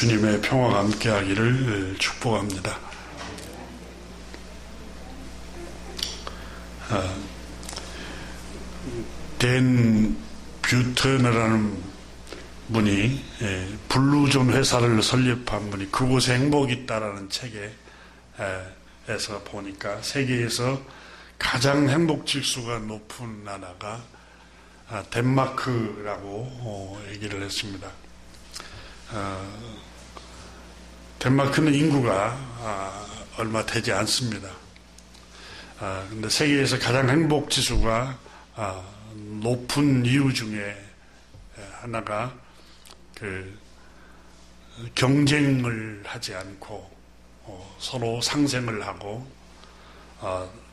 주님의 평화가 함께하기를 축복합니다. 댄 뷰터너라는 분이 블루존 회사를 설립한 분이 그곳에 행복이 있다라는 책에서 보니까 세계에서 가장 행복 지수가 높은 나라가 덴마크라고 얘기를 했습니다. 덴마크는 인구가 얼마 되지 않습니다. 근데 세계에서 가장 행복 지수가 높은 이유 중에 하나가 경쟁을 하지 않고 서로 상생을 하고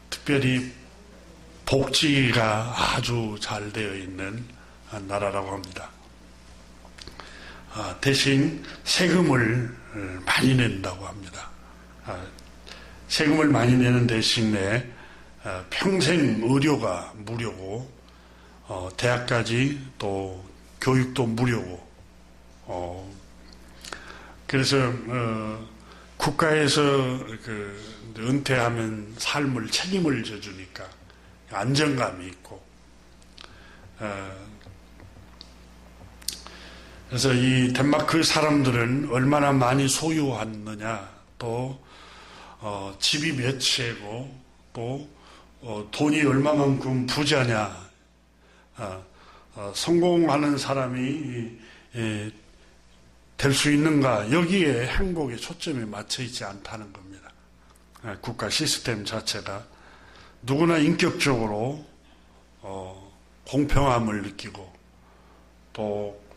특별히 복지가 아주 잘 되어 있는 나라라고 합니다. 대신 세금을 많이 낸다고 합니다. 세금을 많이 내는 대신에 평생 의료가 무료고 대학까지 또 교육도 무료고 그래서 국가에서 은퇴하면 삶을 책임을 져주니까 안정감이 있고 그래서 이 덴마크 사람들은 얼마나 많이 소유하느냐 또 집이 몇 채고 또 돈이 얼마만큼 부자냐 성공하는 사람이 될 수 있는가 여기에 행복의 초점이 맞춰 있지 않다는 겁니다. 국가 시스템 자체가 누구나 인격적으로 공평함을 느끼고 또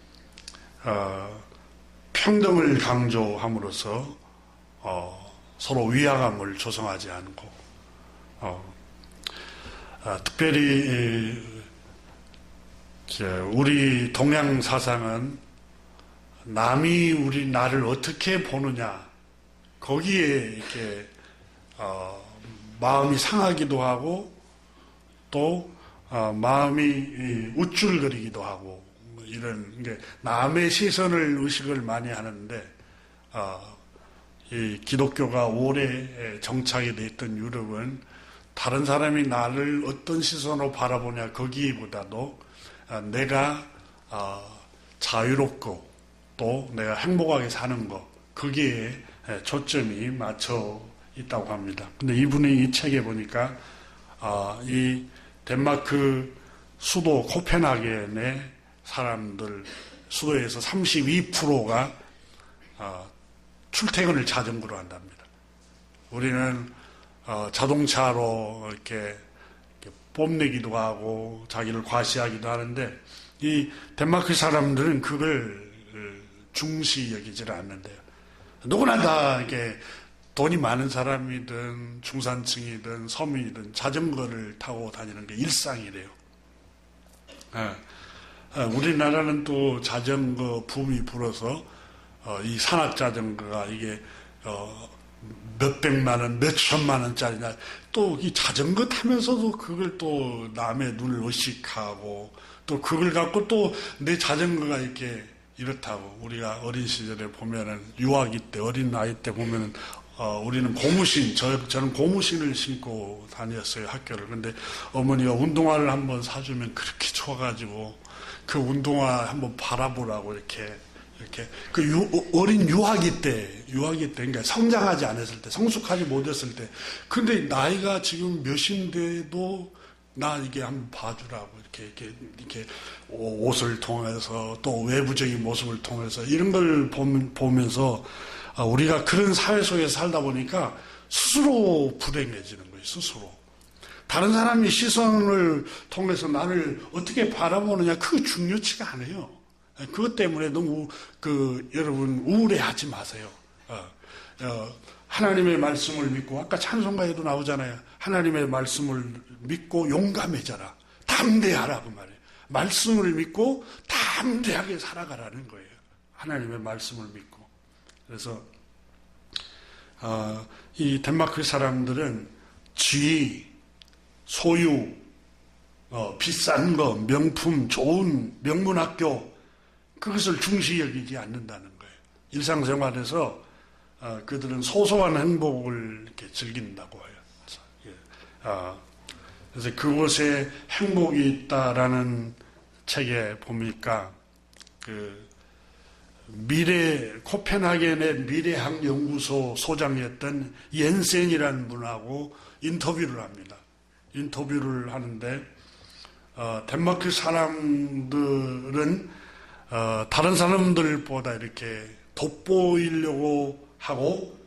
평등을 강조함으로써 서로 위화감을 조성하지 않고 특별히 우리 동양 사상은 남이 나를 어떻게 보느냐 거기에 이렇게 마음이 상하기도 하고 또 마음이 우쭐거리기도 하고 이런 남의 시선을 의식을 많이 하는데 이 기독교가 오래 정착이 돼 있던 유럽은 다른 사람이 나를 어떤 시선으로 바라보냐 거기보다도 내가 자유롭고 또 내가 행복하게 사는 것 거기에 초점이 맞춰 있다고 합니다. 근데 이분이 이 책에 보니까 이 덴마크 수도 코펜하겐의 사람들 수도에서 32%가 출퇴근을 자전거로 한답니다. 우리는 자동차로 이렇게 뽐내기도 하고 자기를 과시하기도 하는데 이 덴마크 사람들은 그걸 중시 여기지를 않는데요. 누구나 다 이렇게 돈이 많은 사람이든 중산층이든 서민이든 자전거를 타고 다니는 게 일상이래요. 우리나라는 또 자전거 붐이 불어서 이 산악 자전거가 이게 몇백만 원, 몇천만 원짜리나 또 이 자전거 타면서도 그걸 또 남의 눈을 의식하고 또 그걸 갖고 또 내 자전거가 이렇게 이렇다고 우리가 어린 시절에 보면은 유아기 때 어린 나이 때 보면은 우리는 고무신 저는 고무신을 신고 다녔어요 학교를. 근데 어머니가 운동화를 한번 사주면 그렇게 좋아가지고 그 운동화 한번 바라보라고 이렇게 어린 유아기 때 그러니까 성장하지 않았을 때 성숙하지 못했을 때 근데 나이가 지금 몇인데도 나 이게 한번 봐주라고 이렇게 옷을 통해서 또 외부적인 모습을 통해서 이런 걸 보면서 우리가 그런 사회 속에서 살다 보니까 스스로 불행해지는 거예요. 스스로 다른 사람의 시선을 통해서 나를 어떻게 바라보느냐 그거 중요치가 않아요. 그것 때문에 너무 여러분 우울해하지 마세요. 하나님의 말씀을 믿고 아까 찬송가에도 나오잖아요. 하나님의 말씀을 믿고 용감해져라. 담대하라 그 말이에요. 말씀을 믿고 담대하게 살아가라는 거예요. 하나님의 말씀을 믿고. 그래서 이 덴마크 사람들은 지위, 소유, 비싼 거, 명품, 좋은 명문학교 그것을 중시 여기지 않는다는 거예요. 일상생활에서 그들은 소소한 행복을 이렇게 즐긴다고 해요. 그래서 그곳에 행복이 있다라는 책에 보니까 코펜하겐의 미래학 연구소 소장이었던 옌센이라는 분하고 인터뷰를 합니다. 인터뷰를 하는데 덴마크 사람들은 다른 사람들보다 이렇게 돋보이려고 하고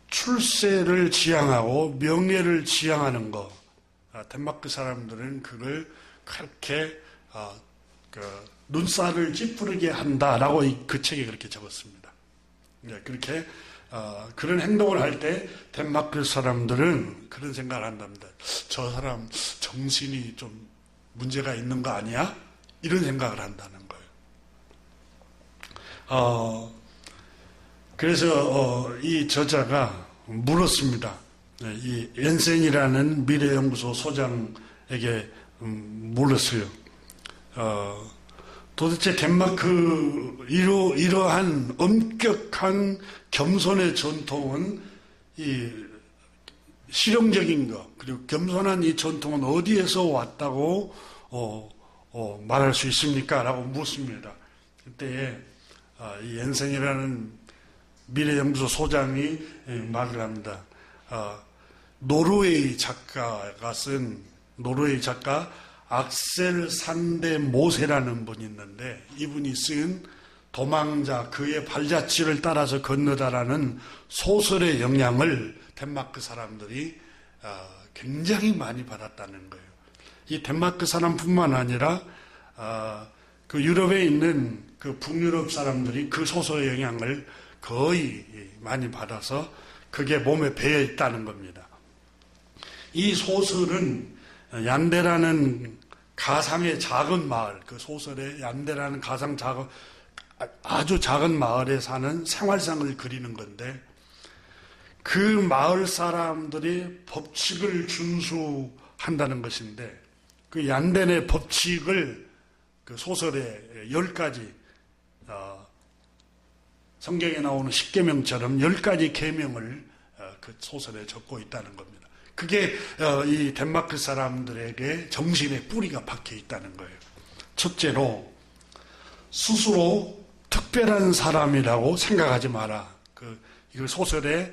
출세를 지향하고 명예를 지향하는 것, 덴마크 사람들은 그걸 그렇게 눈살을 찌푸리게 한다라고 그 책에 그렇게 적었습니다. 그렇게 그런 행동을 할 때 덴마크 사람들은 그런 생각을 한답니다. 저 사람 정신이 좀 문제가 있는 거 아니야? 이런 생각을 한다는 거예요. 그래서 이 저자가 물었습니다. 이 옌센이라는 미래연구소 소장에게 물었어요. 도대체 덴마크 이러한 엄격한 겸손의 전통은 이 실용적인 것, 그리고 겸손한 이 전통은 어디에서 왔다고 말할 수 있습니까? 라고 묻습니다. 그때에 이 옌센이라는 미래연구소 소장이 말을 합니다. 노르웨이 작가가 쓴 노르웨이 작가 악셀 산데 모세라는 분이 있는데 이분이 쓴 도망자 그의 발자취를 따라서 건너다라는 소설의 영향을 덴마크 사람들이 굉장히 많이 받았다는 거예요. 이 덴마크 사람뿐만 아니라 그 유럽에 있는 그 북유럽 사람들이 그 소설의 영향을 거의 많이 받아서 그게 몸에 배어 있다는 겁니다. 이 소설은 얀데라는 가상의 작은 마을, 그 소설의 얀데라는 아주 작은 마을에 사는 생활상을 그리는 건데 그 마을 사람들이 법칙을 준수한다는 것인데 그 얀덴의 법칙을 그 소설에 10가지 성경에 나오는 10계명처럼 10가지 계명을 그 소설에 적고 있다는 겁니다. 그게 이 덴마크 사람들에게 정신의 뿌리가 박혀 있다는 거예요. 첫째로 스스로 특별한 사람이라고 생각하지 마라. 이 소설에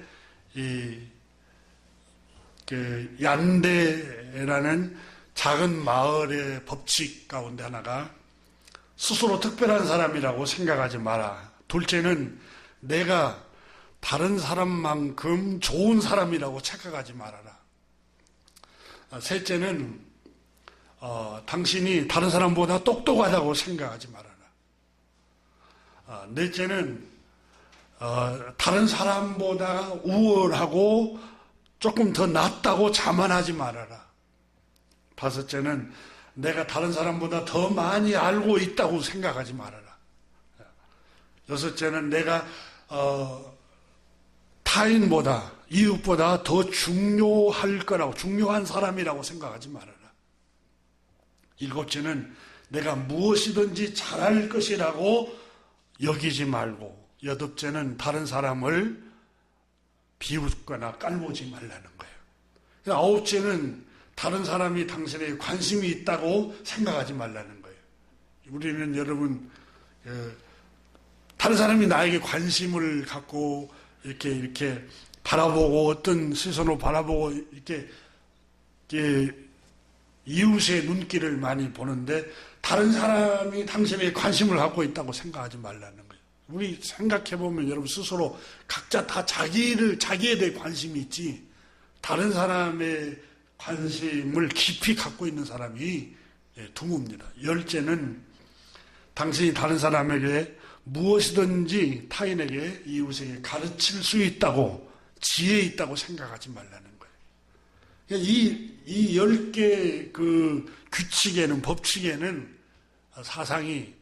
그 얀데라는 작은 마을의 법칙 가운데 하나가 스스로 특별한 사람이라고 생각하지 마라. 둘째는 내가 다른 사람만큼 좋은 사람이라고 착각하지 말아라. 셋째는 당신이 다른 사람보다 똑똑하다고 생각하지 말아라. 넷째는 다른 사람보다 우월하고 조금 더 낫다고 자만하지 말아라. 다섯째는 내가 다른 사람보다 더 많이 알고 있다고 생각하지 말아라. 여섯째는 내가 타인보다 이웃보다 더 중요한 사람이라고 생각하지 말아라. 일곱째는 내가 무엇이든지 잘할 것이라고 여기지 말고, 여덟째는 다른 사람을 비웃거나 깔보지 말라는 거예요. 아홉째는 다른 사람이 당신에게 관심이 있다고 생각하지 말라는 거예요. 우리는 여러분 다른 사람이 나에게 관심을 갖고 이렇게 바라보고 어떤 시선으로 바라보고 이렇게 이웃의 눈길을 많이 보는데 다른 사람이 당신에게 관심을 갖고 있다고 생각하지 말라는 거예요. 우리 생각해보면 여러분 스스로 각자 다 자기에 대해 관심이 있지 다른 사람의 관심을 깊이 갖고 있는 사람이 드뭅니다. 열째는 당신이 다른 사람에게 무엇이든지 타인에게 이웃에게 가르칠 수 있다고 지혜 있다고 생각하지 말라는 거예요. 이 10개 그 규칙에는 법칙에는 사상이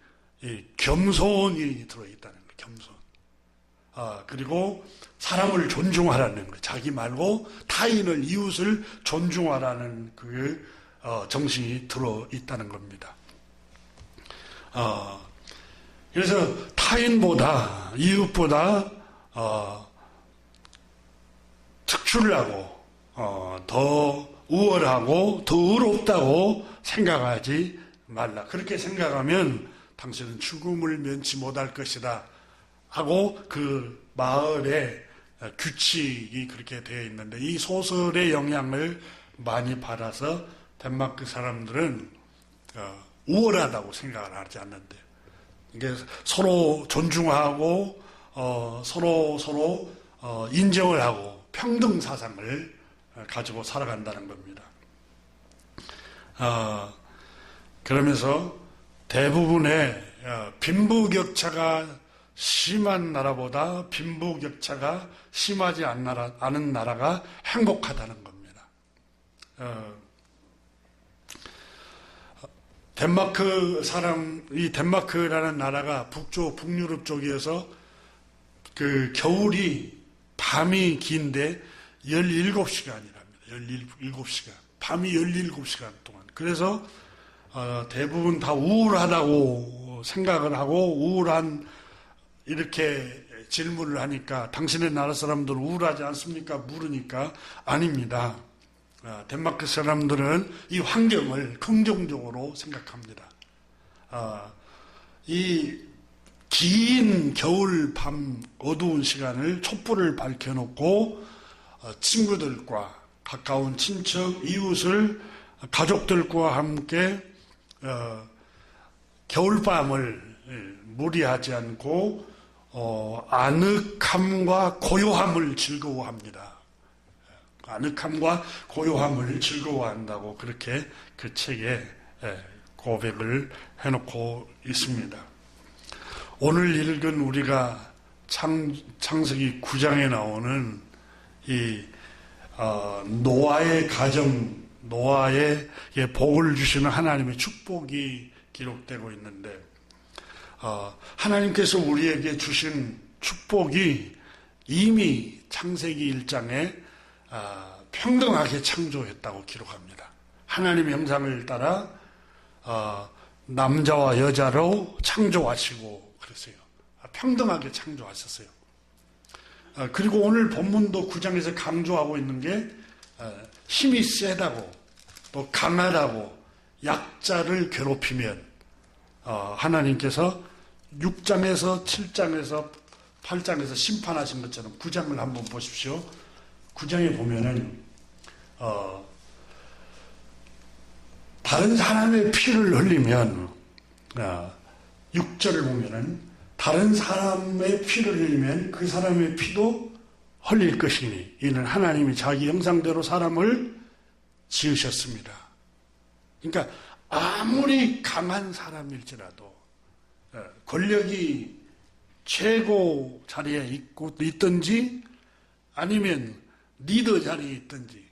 겸손이 들어있다는 거예요. 겸손. 그리고 사람을 존중하라는 거예요. 자기 말고 타인을 이웃을 존중하라는 그 정신이 들어있다는 겁니다. 그래서 타인보다, 이웃보다 특출나고 더 우월하고 더 의롭다고 생각하지 말라. 그렇게 생각하면 당신은 죽음을 면치 못할 것이다 하고 그 마을의 규칙이 그렇게 되어 있는데, 이 소설의 영향을 많이 받아서 덴마크 사람들은 우월하다고 생각을 하지 않는데, 이게 서로 존중하고 서로 인정을 하고 평등 사상을 가지고 살아간다는 겁니다. 그러면서 대부분의 빈부격차가 심한 나라보다 빈부격차가 심하지 않은 나라가 행복하다는 겁니다. 이 덴마크라는 나라가 북유럽 쪽이어서 그 겨울이 밤이 긴데 17시간이랍니다. 17시간. 밤이 17시간 동안. 그래서 대부분 다 우울하다고 생각을 하고, 이렇게 질문을 하니까 당신의 나라 사람들은 우울하지 않습니까? 물으니까 아닙니다. 덴마크 사람들은 이 환경을 긍정적으로 생각합니다. 이 긴 겨울 밤 어두운 시간을 촛불을 밝혀놓고 친구들과 가까운 친척, 이웃을 가족들과 함께 겨울밤을 무리하지 않고 아늑함과 고요함을 즐거워합니다. 아늑함과 고요함을 즐거워한다고 그렇게 그 책에 고백을 해놓고 있습니다. 오늘 읽은 우리가 창세기 9장에 나오는 이 노아의 가정, 노아에게 복을 주시는 하나님의 축복이 기록되고 있는데, 하나님께서 우리에게 주신 축복이 이미 창세기 1장에 평등하게 창조했다고 기록합니다. 하나님의 형상을 따라 남자와 여자로 창조하시고 그랬어요. 평등하게 창조하셨어요. 그리고 오늘 본문도 9장에서 강조하고 있는 게 힘이 세다고 또 강하다고 약자를 괴롭히면 하나님께서 6장에서 7장에서 8장에서 심판하신 것처럼 9장을 한번 보십시오. 9장에 보면은 다른 사람의 피를 흘리면 6절을 보면은 다른 사람의 피를 흘리면 그 사람의 피도 흘릴 것이니 이는 하나님이 자기 형상대로 사람을 지으셨습니다. 그러니까 아무리 강한 사람일지라도 권력이 최고 자리에 있든지 아니면 리더 자리에 있든지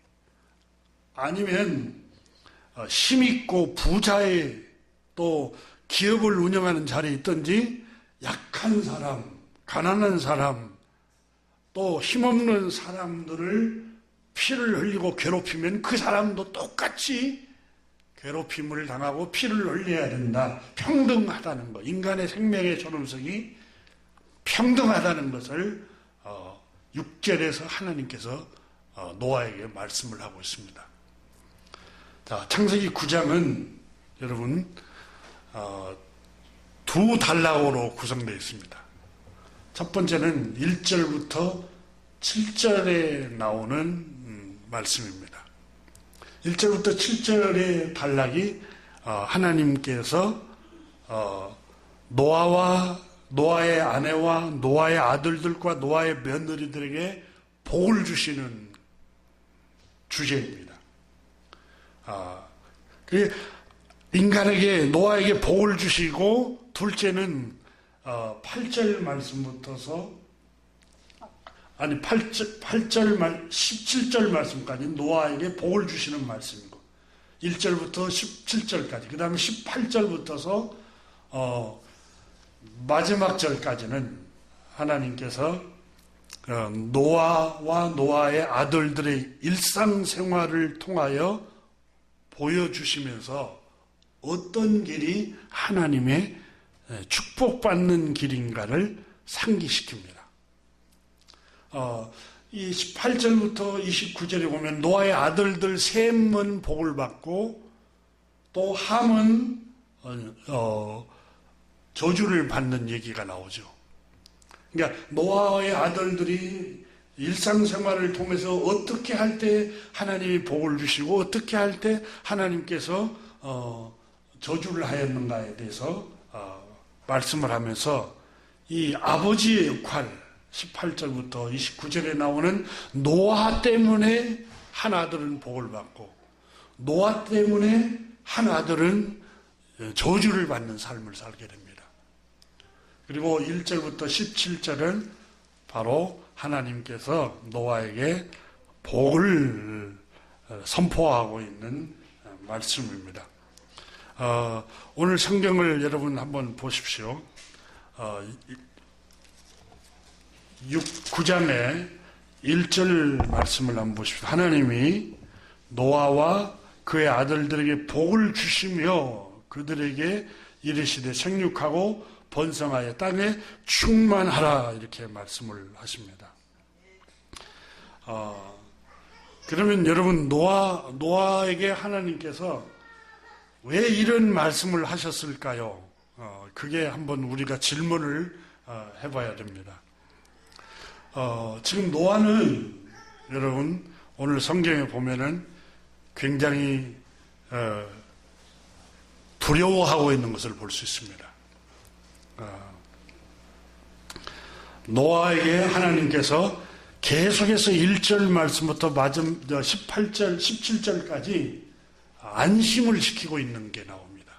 아니면 힘있고 부자의 또 기업을 운영하는 자리에 있든지 약한 사람, 가난한 사람, 또 힘없는 사람들을 피를 흘리고 괴롭히면 그 사람도 똑같이 괴롭힘을 당하고 피를 흘려야 된다. 평등하다는 것. 인간의 생명의 존엄성이 평등하다는 것을 6절에서 하나님께서 노아에게 말씀을 하고 있습니다. 자, 창세기 9장은 여러분 두 단락으로 구성되어 있습니다. 첫 번째는 1절부터 7절에 나오는 말씀입니다. 1절부터 7절의 단락이 하나님께서 노아의 아내와 노아의 아들들과 노아의 며느리들에게 복을 주시는 주제입니다. 인간에게 노아에게 복을 주시고, 둘째는 8절 말씀부터서 17절 말씀까지 노아에게 복을 주시는 말씀이고, 1절부터 17절까지, 그 다음에 18절부터서 마지막 절까지는 하나님께서 노아와 노아의 아들들의 일상생활을 통하여 보여주시면서 어떤 길이 하나님의 축복받는 길인가를 상기시킵니다. 이 18절부터 29절에 보면 노아의 아들들 셈은 복을 받고 또 함은 저주를 받는 얘기가 나오죠. 그러니까 노아의 아들들이 일상생활을 통해서 어떻게 할 때 하나님이 복을 주시고 어떻게 할 때 하나님께서 저주를 하였는가에 대해서 말씀을 하면서 이 아버지의 역할 18절부터 29절에 나오는 노아 때문에 한 아들은 복을 받고 노아 때문에 한 아들은 저주를 받는 삶을 살게 됩니다. 그리고 1절부터 17절은 바로 하나님께서 노아에게 복을 선포하고 있는 말씀입니다. 오늘 성경을 여러분 한번 보십시오. 9장의 1절 말씀을 한번 보십시오. 하나님이 노아와 그의 아들들에게 복을 주시며 그들에게 이르시되 생육하고 번성하여 땅에 충만하라 이렇게 말씀을 하십니다. 그러면 여러분 노아에게 하나님께서 왜 이런 말씀을 하셨을까요? 그게 한번 우리가 질문을 해봐야 됩니다. 지금 노아는 여러분 오늘 성경에 보면은 굉장히 두려워하고 있는 것을 볼 수 있습니다. 노아에게 하나님께서 계속해서 1절 말씀부터 18절, 17절까지 안심을 시키고 있는 게 나옵니다.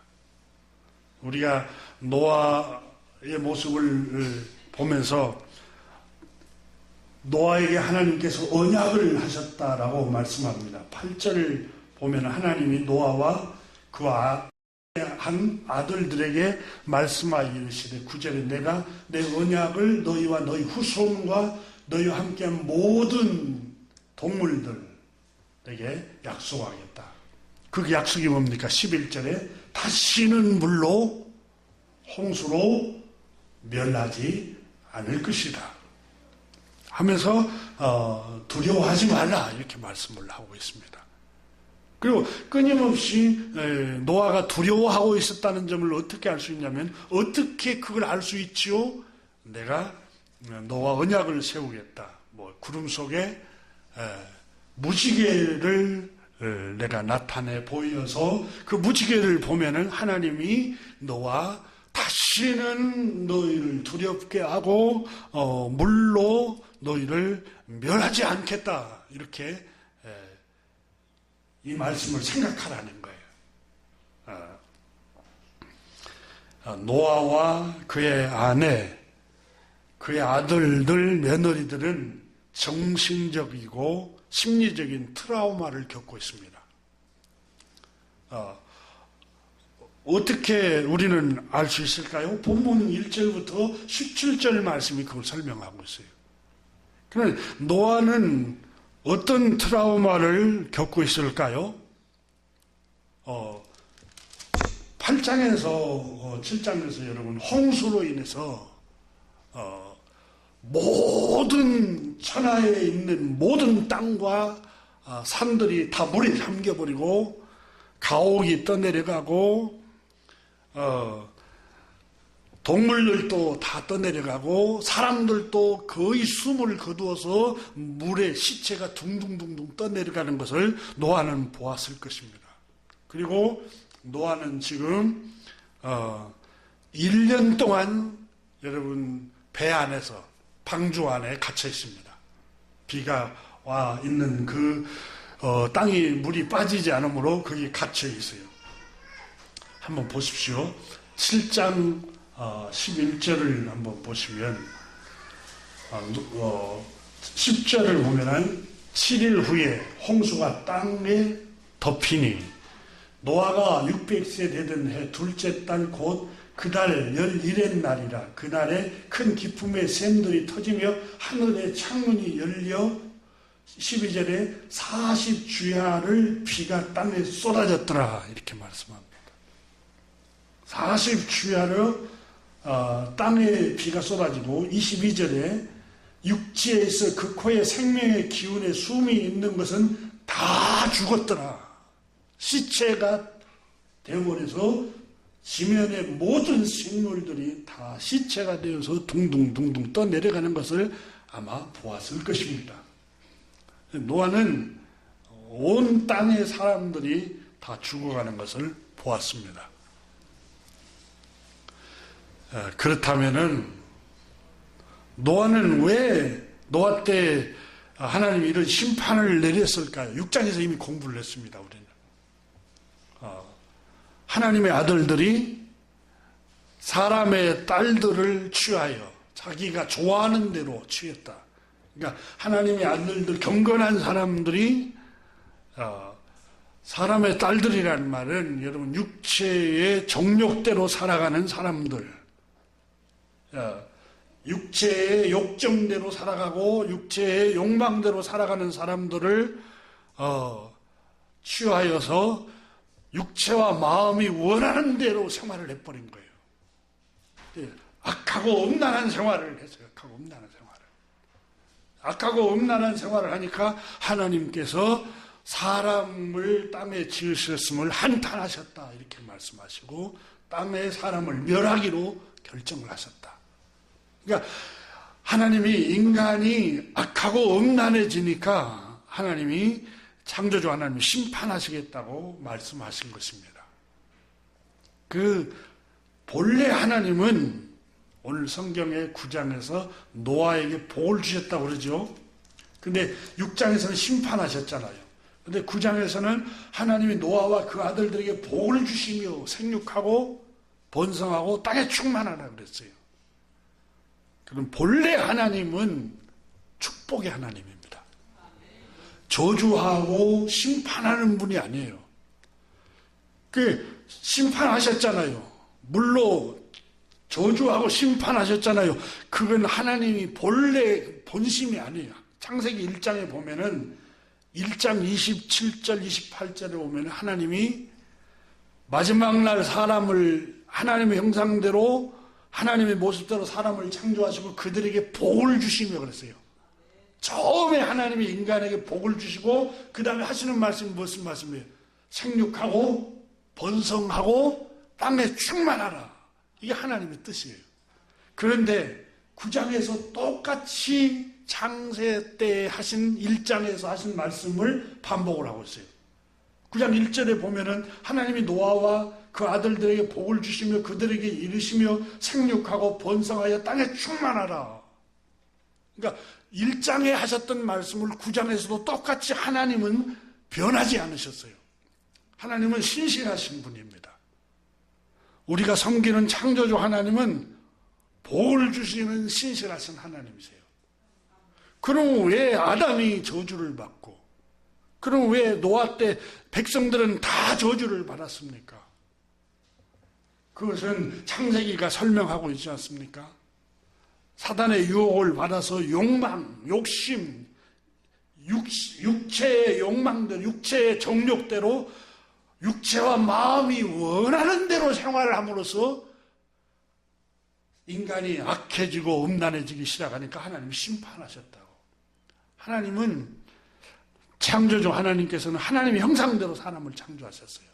우리가 노아의 모습을 보면서 노아에게 하나님께서 언약을 하셨다라고 말씀합니다. 8절을 보면 하나님이 노아와 그와 한 아들들에게 말씀하여 이르시되 9절에 내가 내 언약을 너희와 너희 후손과 너희와 함께한 모든 동물들에게 약속하겠다. 그 약속이 뭡니까? 11절에 다시는 물로 홍수로 멸하지 않을 것이다 하면서 두려워하지 말라 이렇게 말씀을 하고 있습니다. 그리고 끊임없이 노아가 두려워하고 있었다는 점을 어떻게 알 수 있냐면 어떻게 그걸 알 수 있지요? 내가 너와 언약을 세우겠다. 구름 속에 무지개를 내가 나타내 보여서 그 무지개를 보면은 하나님이 너와 다시는 너희를 두렵게 하고 물로 너희를 멸하지 않겠다 이렇게 이 말씀을 생각하라는 거예요. 노아와 그의 아내, 그의 아들들, 며느리들은 정신적이고 심리적인 트라우마를 겪고 있습니다. 어떻게 우리는 알 수 있을까요? 본문 1절부터 17절 말씀이 그걸 설명하고 있어요. 그러면 노아는 어떤 트라우마를 겪고 있을까요? 8장에서 7장에서 여러분 홍수로 인해서 모든 천하에 있는 모든 땅과 산들이 다 물에 잠겨버리고 가옥이 떠내려가고 동물들도 다 떠내려가고 사람들도 거의 숨을 거두어서 물에 시체가 둥둥둥둥 떠내려가는 것을 노아는 보았을 것입니다. 그리고 노아는 지금 1년 동안 여러분 배 안에서 방주 안에 갇혀 있습니다. 비가 와 있는 그 땅이 물이 빠지지 않으므로 거기 갇혀 있어요. 한번 보십시오. 7장 11절을 한번 보시면 10절을 보면은 7일 후에 홍수가 땅에 덮이니 노아가 600세 되던 해 둘째 달 곧 그달 11의 날이라 그날에 큰 기품의 샘들이 터지며 하늘의 창문이 열려 12절에 40주야를 비가 땅에 쏟아졌더라 이렇게 말씀합니다. 40주야를 땅에 비가 쏟아지고 22절에 육지에서 그 코에 생명의 기운에 숨이 있는 것은 다 죽었더라. 시체가 되어버려서 지면의 모든 생물들이 다 시체가 되어서 둥둥둥둥 떠내려가는 것을 아마 보았을 것입니다. 노아는 온 땅의 사람들이 다 죽어가는 것을 보았습니다. 그렇다면은 노아는 왜 노아 때 하나님이 이런 심판을 내렸을까요? 6장에서 이미 공부를 했습니다. 우리는 하나님의 아들들이 사람의 딸들을 취하여 자기가 좋아하는 대로 취했다. 그러니까 하나님의 아들들, 경건한 사람들이 사람의 딸들이라는 말은 여러분 육체의 정욕대로 살아가는 사람들, 육체의 욕정대로 살아가고 육체의 욕망대로 살아가는 사람들을 취하여서 육체와 마음이 원하는 대로 생활을 해버린 거예요. 악하고 음란한 생활을 했어요. 악하고 음란한 생활을 하니까 하나님께서 사람을 땅에 지으셨음을 한탄하셨다 이렇게 말씀하시고 땅에 사람을 멸하기로 결정을 하셨다. 그러니까 하나님이 인간이 악하고 음란해지니까 하나님이 창조주 하나님이 심판하시겠다고 말씀하신 것입니다. 그 본래 하나님은 오늘 성경의 9장에서 노아에게 복을 주셨다고 그러죠. 근데 6장에서는 심판하셨잖아요. 근데 9장에서는 하나님이 노아와 그 아들들에게 복을 주시며 생육하고 번성하고 땅에 충만하라 그랬어요. 그럼 본래 하나님은 축복의 하나님입니다. 저주하고 심판하는 분이 아니에요. 그 심판하셨잖아요. 물로 저주하고 심판하셨잖아요. 그건 하나님이 본래 본심이 아니에요. 창세기 1장에 보면은 1장 27절 28절에 보면 하나님이 마지막 날 사람을 하나님의 형상대로 하나님의 모습대로 사람을 창조하시고 그들에게 복을 주시며 그랬어요. 처음에 하나님이 인간에게 복을 주시고 그 다음에 하시는 말씀이 무슨 말씀이에요? 생육하고 번성하고 땅에 충만하라. 이게 하나님의 뜻이에요. 그런데 9장에서 똑같이 창세 때 하신 1장에서 하신 말씀을 반복을 하고 있어요. 9장 1절에 보면은 하나님이 노아와 그 아들들에게 복을 주시며 그들에게 이르시며 생육하고 번성하여 땅에 충만하라. 그러니까 1장에 하셨던 말씀을 9장에서도 똑같이 하나님은 변하지 않으셨어요. 하나님은 신실하신 분입니다. 우리가 섬기는 창조주 하나님은 복을 주시는 신실하신 하나님이세요. 그럼 왜 아담이 저주를 받고 그럼 왜 노아 때 백성들은 다 저주를 받았습니까? 그것은 창세기가 설명하고 있지 않습니까? 사단의 유혹을 받아서 욕망, 욕심, 육체의 욕망들, 육체의 정욕대로 육체와 마음이 원하는 대로 생활을 함으로써 인간이 악해지고 음란해지기 시작하니까 하나님이 심판하셨다고. 하나님은 창조주 하나님께서는 하나님의 형상대로 사람을 창조하셨어요.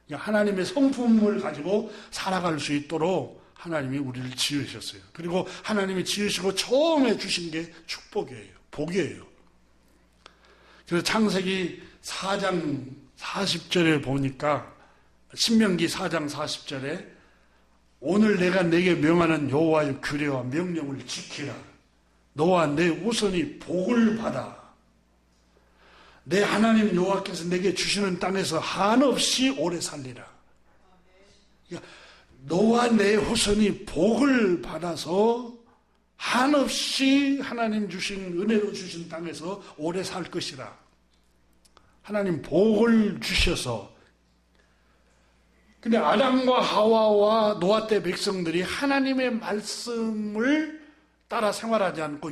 그러니까 하나님의 성품을 가지고 살아갈 수 있도록 하나님이 우리를 지으셨어요. 그리고 하나님이 지으시고 처음에 주신 게 축복이에요. 복이에요. 그래서 창세기 4장 40절에 보니까 신명기 4장 40절에 오늘 내가 네게 명하는 여호와의 규례와 명령을 지키라. 너와 내 후손이 복을 받아. 내 하나님 여호와께서 내게 주시는 땅에서 한없이 오래 살리라. 그러니까 너와 내 후손이 복을 받아서 한없이 하나님 주신 은혜로 주신 땅에서 오래 살 것이라. 하나님 복을 주셔서. 근데 아담과 하와와 노아 때 백성들이 하나님의 말씀을 따라 생활하지 않고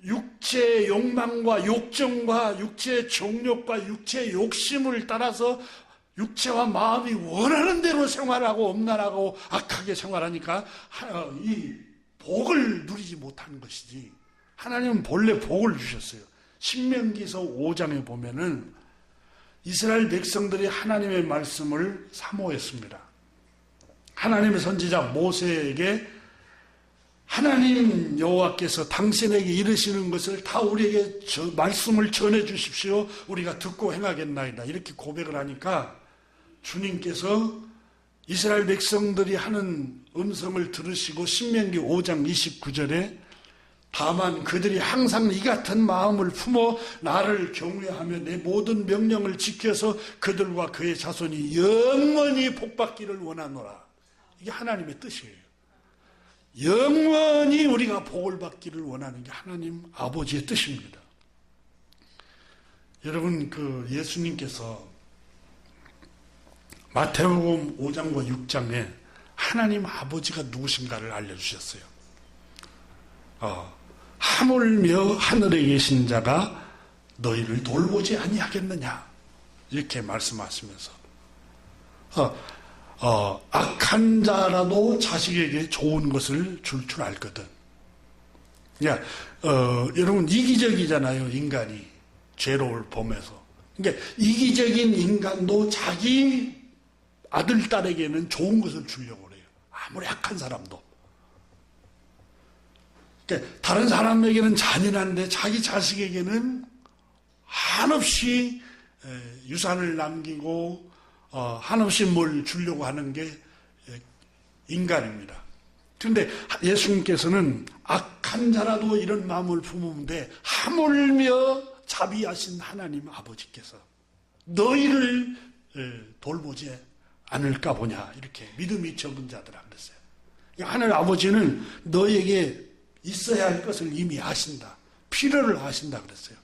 육체의 욕망과 욕정과 육체의 정욕과 육체의 욕심을 따라서 육체와 마음이 원하는 대로 생활하고 엄란하고 악하게 생활하니까 이 복을 누리지 못하는 것이지, 하나님은 본래 복을 주셨어요. 신명기서 5장에 보면은 이스라엘 백성들이 하나님의 말씀을 사모했습니다. 하나님의 선지자 모세에게 하나님 여호와께서 당신에게 이르시는 것을 다 우리에게 말씀을 전해 주십시오. 우리가 듣고 행하겠나이다. 이렇게 고백을 하니까 주님께서 이스라엘 백성들이 하는 음성을 들으시고 신명기 5장 29절에 다만 그들이 항상 이 같은 마음을 품어 나를 경외하며 내 모든 명령을 지켜서 그들과 그의 자손이 영원히 복받기를 원하노라. 이게 하나님의 뜻이에요. 영원히 우리가 복을 받기를 원하는 게 하나님 아버지의 뜻입니다. 여러분, 예수님께서 마태복음 5장과 6장에 하나님 아버지가 누구신가를 알려주셨어요. 하물며 하늘에 계신 자가 너희를 돌보지 아니하겠느냐, 이렇게 말씀하시면서 악한 자라도 자식에게 좋은 것을 줄 줄 알거든. 여러분, 이기적이잖아요, 인간이. 죄를 범해서. 그러니까 이기적인 인간도 자기 아들, 딸에게는 좋은 것을 주려고 그래요. 아무리 악한 사람도. 그러니까 다른 사람에게는 잔인한데 자기 자식에게는 한없이 유산을 남기고 한없이 뭘 주려고 하는 게 인간입니다. 그런데 예수님께서는 악한 자라도 이런 마음을 품으면 하물며 자비하신 하나님 아버지께서 너희를 돌보지 않을까 보냐, 이렇게 믿음이 적은 자들아 그랬어요. 하늘 아버지는 너에게 있어야 할 것을 이미 아신다. 필요를 아신다 그랬어요.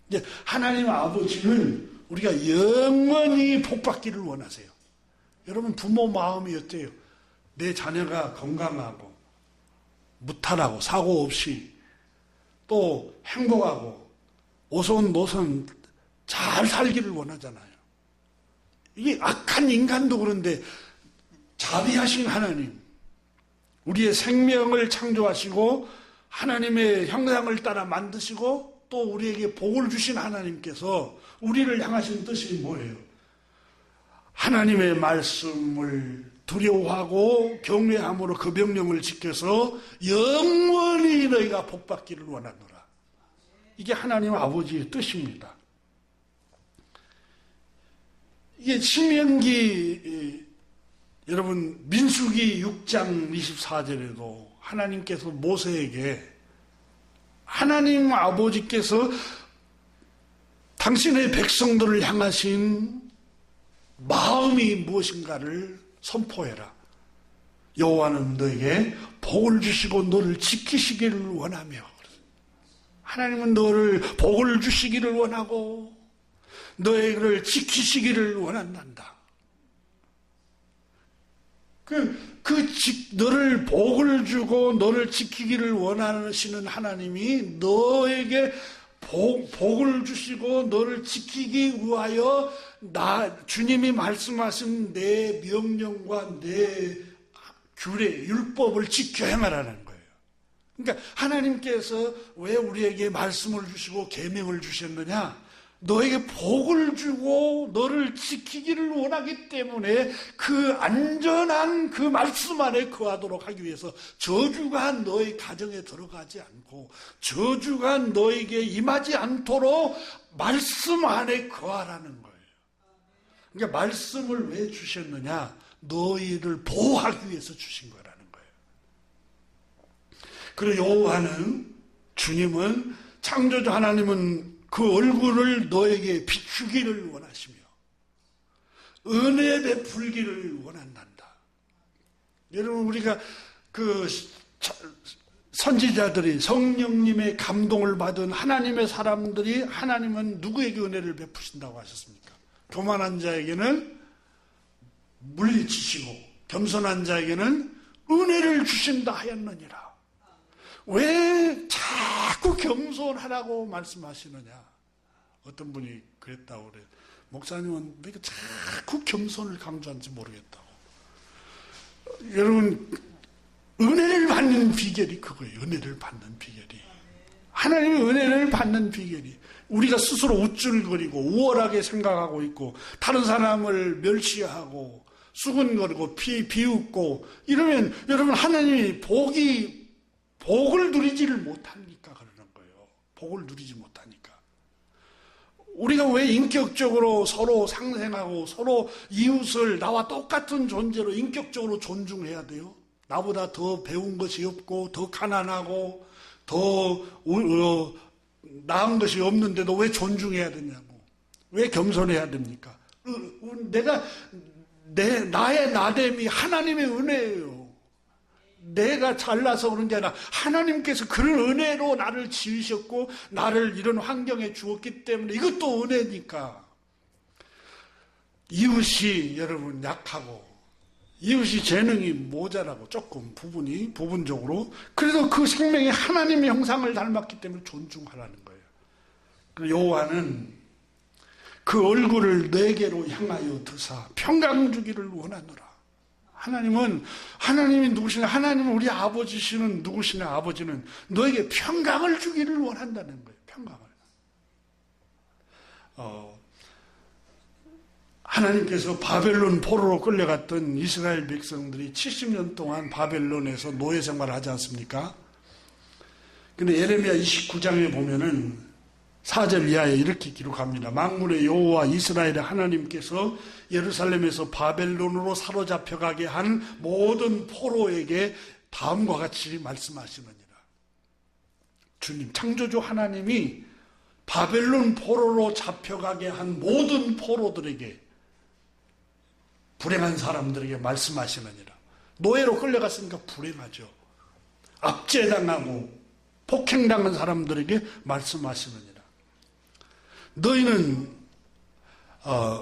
이제 하나님 아버지는 우리가 영원히 복받기를 원하세요. 여러분, 부모 마음이 어때요? 내 자녀가 건강하고 무탈하고 사고 없이 또 행복하고 오손노손 잘 살기를 원하잖아요. 이게 악한 인간도 그런데 자비하신 하나님, 우리의 생명을 창조하시고 하나님의 형상을 따라 만드시고 또 우리에게 복을 주신 하나님께서 우리를 향하신 뜻이 뭐예요? 하나님의 말씀을 두려워하고 경외함으로 그 명령을 지켜서 영원히 너희가 복받기를 원하노라. 이게 하나님 아버지의 뜻입니다. 이게 신명기, 여러분, 민수기 6장 24절에도 하나님께서 모세에게 하나님 아버지께서 당신의 백성들을 향하신 마음이 무엇인가를 선포해라. 여호와는 너에게 복을 주시고 너를 지키시기를 원하며, 하나님은 너를 복을 주시기를 원하고 너를 지키시기를 원한단다. 너를 복을 주고 너를 지키기를 원하시는 하나님이 너에게 복을 주시고 너를 지키기 위하여 주님이 말씀하신 내 명령과 내 규례, 율법을 지켜 행하라는 거예요. 그러니까 하나님께서 왜 우리에게 말씀을 주시고 계명을 주셨느냐? 너에게 복을 주고 너를 지키기를 원하기 때문에 그 안전한 그 말씀 안에 거하도록 하기 위해서 저주가 너의 가정에 들어가지 않고 저주가 너에게 임하지 않도록 말씀 안에 거하라는 거예요. 그러니까 말씀을 왜 주셨느냐? 너희를 보호하기 위해서 주신 거라는 거예요. 그리고 여호와는, 주님은, 창조주 하나님은 그 얼굴을 너에게 비추기를 원하시며 은혜 베풀기를 원한단다. 여러분, 우리가 선지자들이 성령님의 감동을 받은 하나님의 사람들이 하나님은 누구에게 은혜를 베푸신다고 하셨습니까? 교만한 자에게는 물리치시고 겸손한 자에게는 은혜를 주신다 하였느니라. 왜 자꾸 겸손하라고 말씀하시느냐? 어떤 분이 그랬다고 그래요. 목사님은 왜 자꾸 겸손을 강조하는지 모르겠다고. 여러분, 은혜를 받는 비결이 그거예요. 은혜를 받는 비결이. 하나님의 은혜를 받는 비결이. 우리가 스스로 우쭐거리고 우월하게 생각하고 있고 다른 사람을 멸시하고 수근거리고 비웃고 이러면 여러분 하나님이 복을 누리지를 못하니까 그러는 거예요. 복을 누리지 못하니까. 우리가 왜 인격적으로 서로 상생하고 서로 이웃을 나와 똑같은 존재로 인격적으로 존중해야 돼요? 나보다 더 배운 것이 없고 더 가난하고 더 나은 것이 없는데도 왜 존중해야 되냐고. 왜 겸손해야 됩니까? 나의 나됨이 하나님의 은혜예요. 내가 잘나서 그런 게 아니라 하나님께서 그런 은혜로 나를 지으셨고 나를 이런 환경에 주었기 때문에 이것도 은혜니까. 이웃이 여러분 약하고 이웃이 재능이 모자라고 조금 부분적으로 그래도 그 생명이 하나님의 형상을 닮았기 때문에 존중하라는 거예요. 여호와는 그 얼굴을 내게로 향하여 드사 평강 주기를 원하노라. 하나님이 누구시냐? 하나님은 우리 아버지시는 누구시냐? 아버지는 너에게 평강을 주기를 원한다는 거예요. 평강을. 하나님께서 바벨론 포로로 끌려갔던 이스라엘 백성들이 70년 동안 바벨론에서 노예 생활을 하지 않습니까? 근데 예레미야 29장에 보면은 4절 이하에 이렇게 기록합니다. 만군의 여호와 이스라엘의 하나님께서 예루살렘에서 바벨론으로 사로잡혀가게 한 모든 포로에게 다음과 같이 말씀하시느니라. 주님, 창조주 하나님이 바벨론 포로로 잡혀가게 한 모든 포로들에게 불행한 사람들에게 말씀하시느니라. 노예로 끌려갔으니까 불행하죠. 압제당하고 폭행당한 사람들에게 말씀하시느니라. 너희는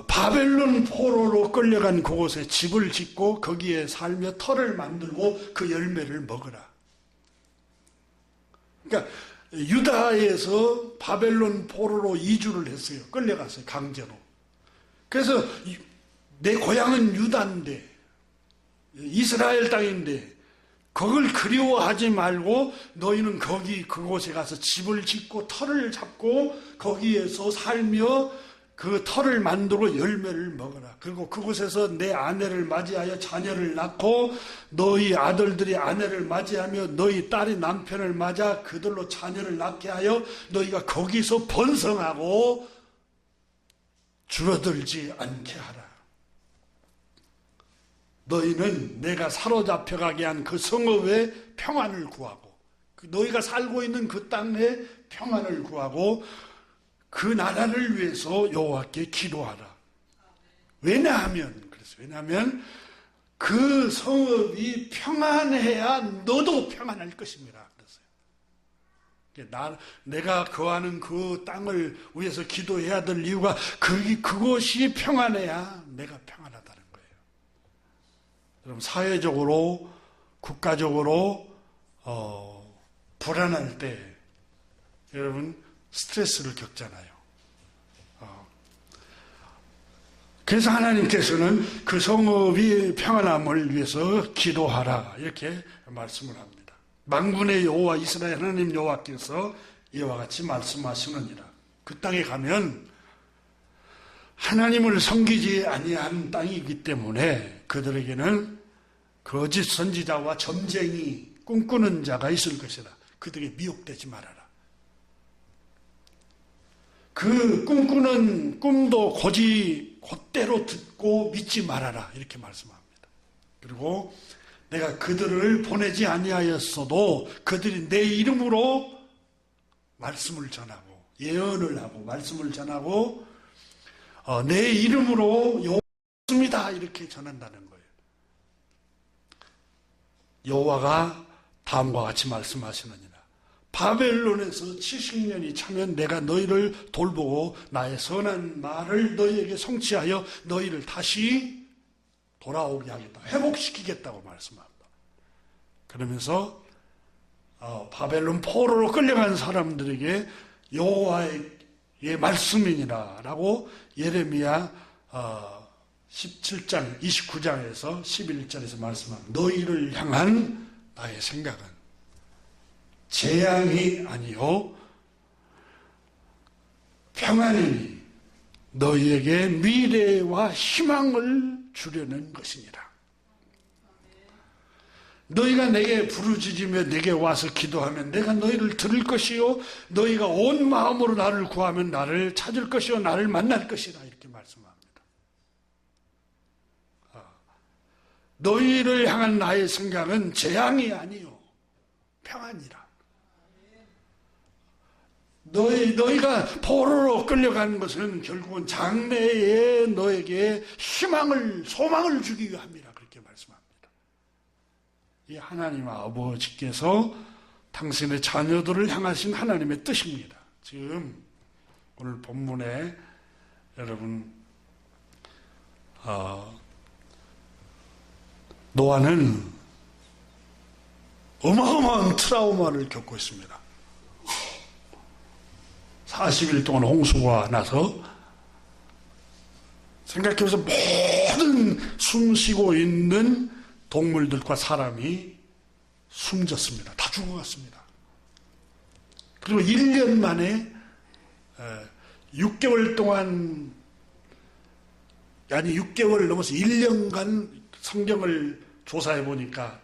바벨론 포로로 끌려간 그곳에 집을 짓고 거기에 살며 터를 만들고 그 열매를 먹으라. 그러니까 유다에서 바벨론 포로로 이주를 했어요. 끌려갔어요. 강제로. 그래서 내 고향은 유다인데 이스라엘 땅인데 그걸 그리워하지 말고 너희는 그곳에 가서 집을 짓고 터를 잡고 거기에서 살며 그 터를 만들고 열매를 먹어라. 그리고 그곳에서 내 아내를 맞이하여 자녀를 낳고 너희 아들들이 아내를 맞이하며 너희 딸이 남편을 맞아 그들로 자녀를 낳게 하여 너희가 거기서 번성하고 줄어들지 않게 하라. 너희는 내가 사로잡혀가게 한 그 성읍에 평안을 구하고 너희가 살고 있는 그 땅에 평안을 구하고 그 나라를 위해서 여호와께 기도하라. 왜냐하면 그 성읍이 평안해야 너도 평안할 것입니다. 그랬어요. 내가 거하는 그 땅을 위해서 기도해야 될 이유가 그것이 평안해야 내가 평안하다는 거예요. 그럼 사회적으로 국가적으로 불안할 때 여러분 스트레스를 겪잖아요. 그래서 하나님께서는 그 성읍이 평안함을 위해서 기도하라 이렇게 말씀을 합니다. 만군의 여호와 이스라엘 하나님 여호와께서 이와 같이 말씀하시느니라. 그 땅에 가면 하나님을 섬기지 아니한 땅이기 때문에 그들에게는 거짓 선지자와 점쟁이 꿈꾸는 자가 있을 것이다. 그들에게 미혹되지 말아라. 그 꿈꾸는 꿈도 곧대로 듣고 믿지 말아라. 이렇게 말씀합니다. 그리고 내가 그들을 보내지 아니하였어도 그들이 내 이름으로 말씀을 전하고 예언을 하고 말씀을 전하고 내 이름으로 여호와입니다 이렇게 전한다는 거예요. 여호와가 다음과 같이 말씀하시느니라. 바벨론에서 70년이 차면 내가 너희를 돌보고 나의 선한 말을 너희에게 성취하여 너희를 다시 돌아오게 하겠다. 회복시키겠다고 말씀합니다. 그러면서 바벨론 포로로 끌려간 사람들에게 여호와의 말씀이니라 라고 예레미야 17장 29장에서 11절에서 말씀합니다. 너희를 향한 나의 생각은 재앙이 아니요 평안이니 너희에게 미래와 희망을 주려는 것이니라. 너희가 내게 부르짖으며 내게 와서 기도하면 내가 너희를 들을 것이요 너희가 온 마음으로 나를 구하면 나를 찾을 것이요 나를 만날 것이라 이렇게 말씀합니다. 너희를 향한 나의 생각은 재앙이 아니요 평안이라. 너희가 포로로 끌려가는 것은 결국은 장래에 너에게 희망을 소망을 주기 위함이라 그렇게 말씀합니다. 이 하나님 아버지께서 당신의 자녀들을 향하신 하나님의 뜻입니다. 지금 오늘 본문에 여러분 노아는 어마어마한 트라우마를 겪고 있습니다. 40일 동안 홍수가 나서 생각해보세요. 모든 숨쉬고 있는 동물들과 사람이 숨졌습니다. 다 죽어갔습니다. 그리고 1년 만에 6개월 동안 아니 6개월 넘어서 1년간 성경을 조사해 보니까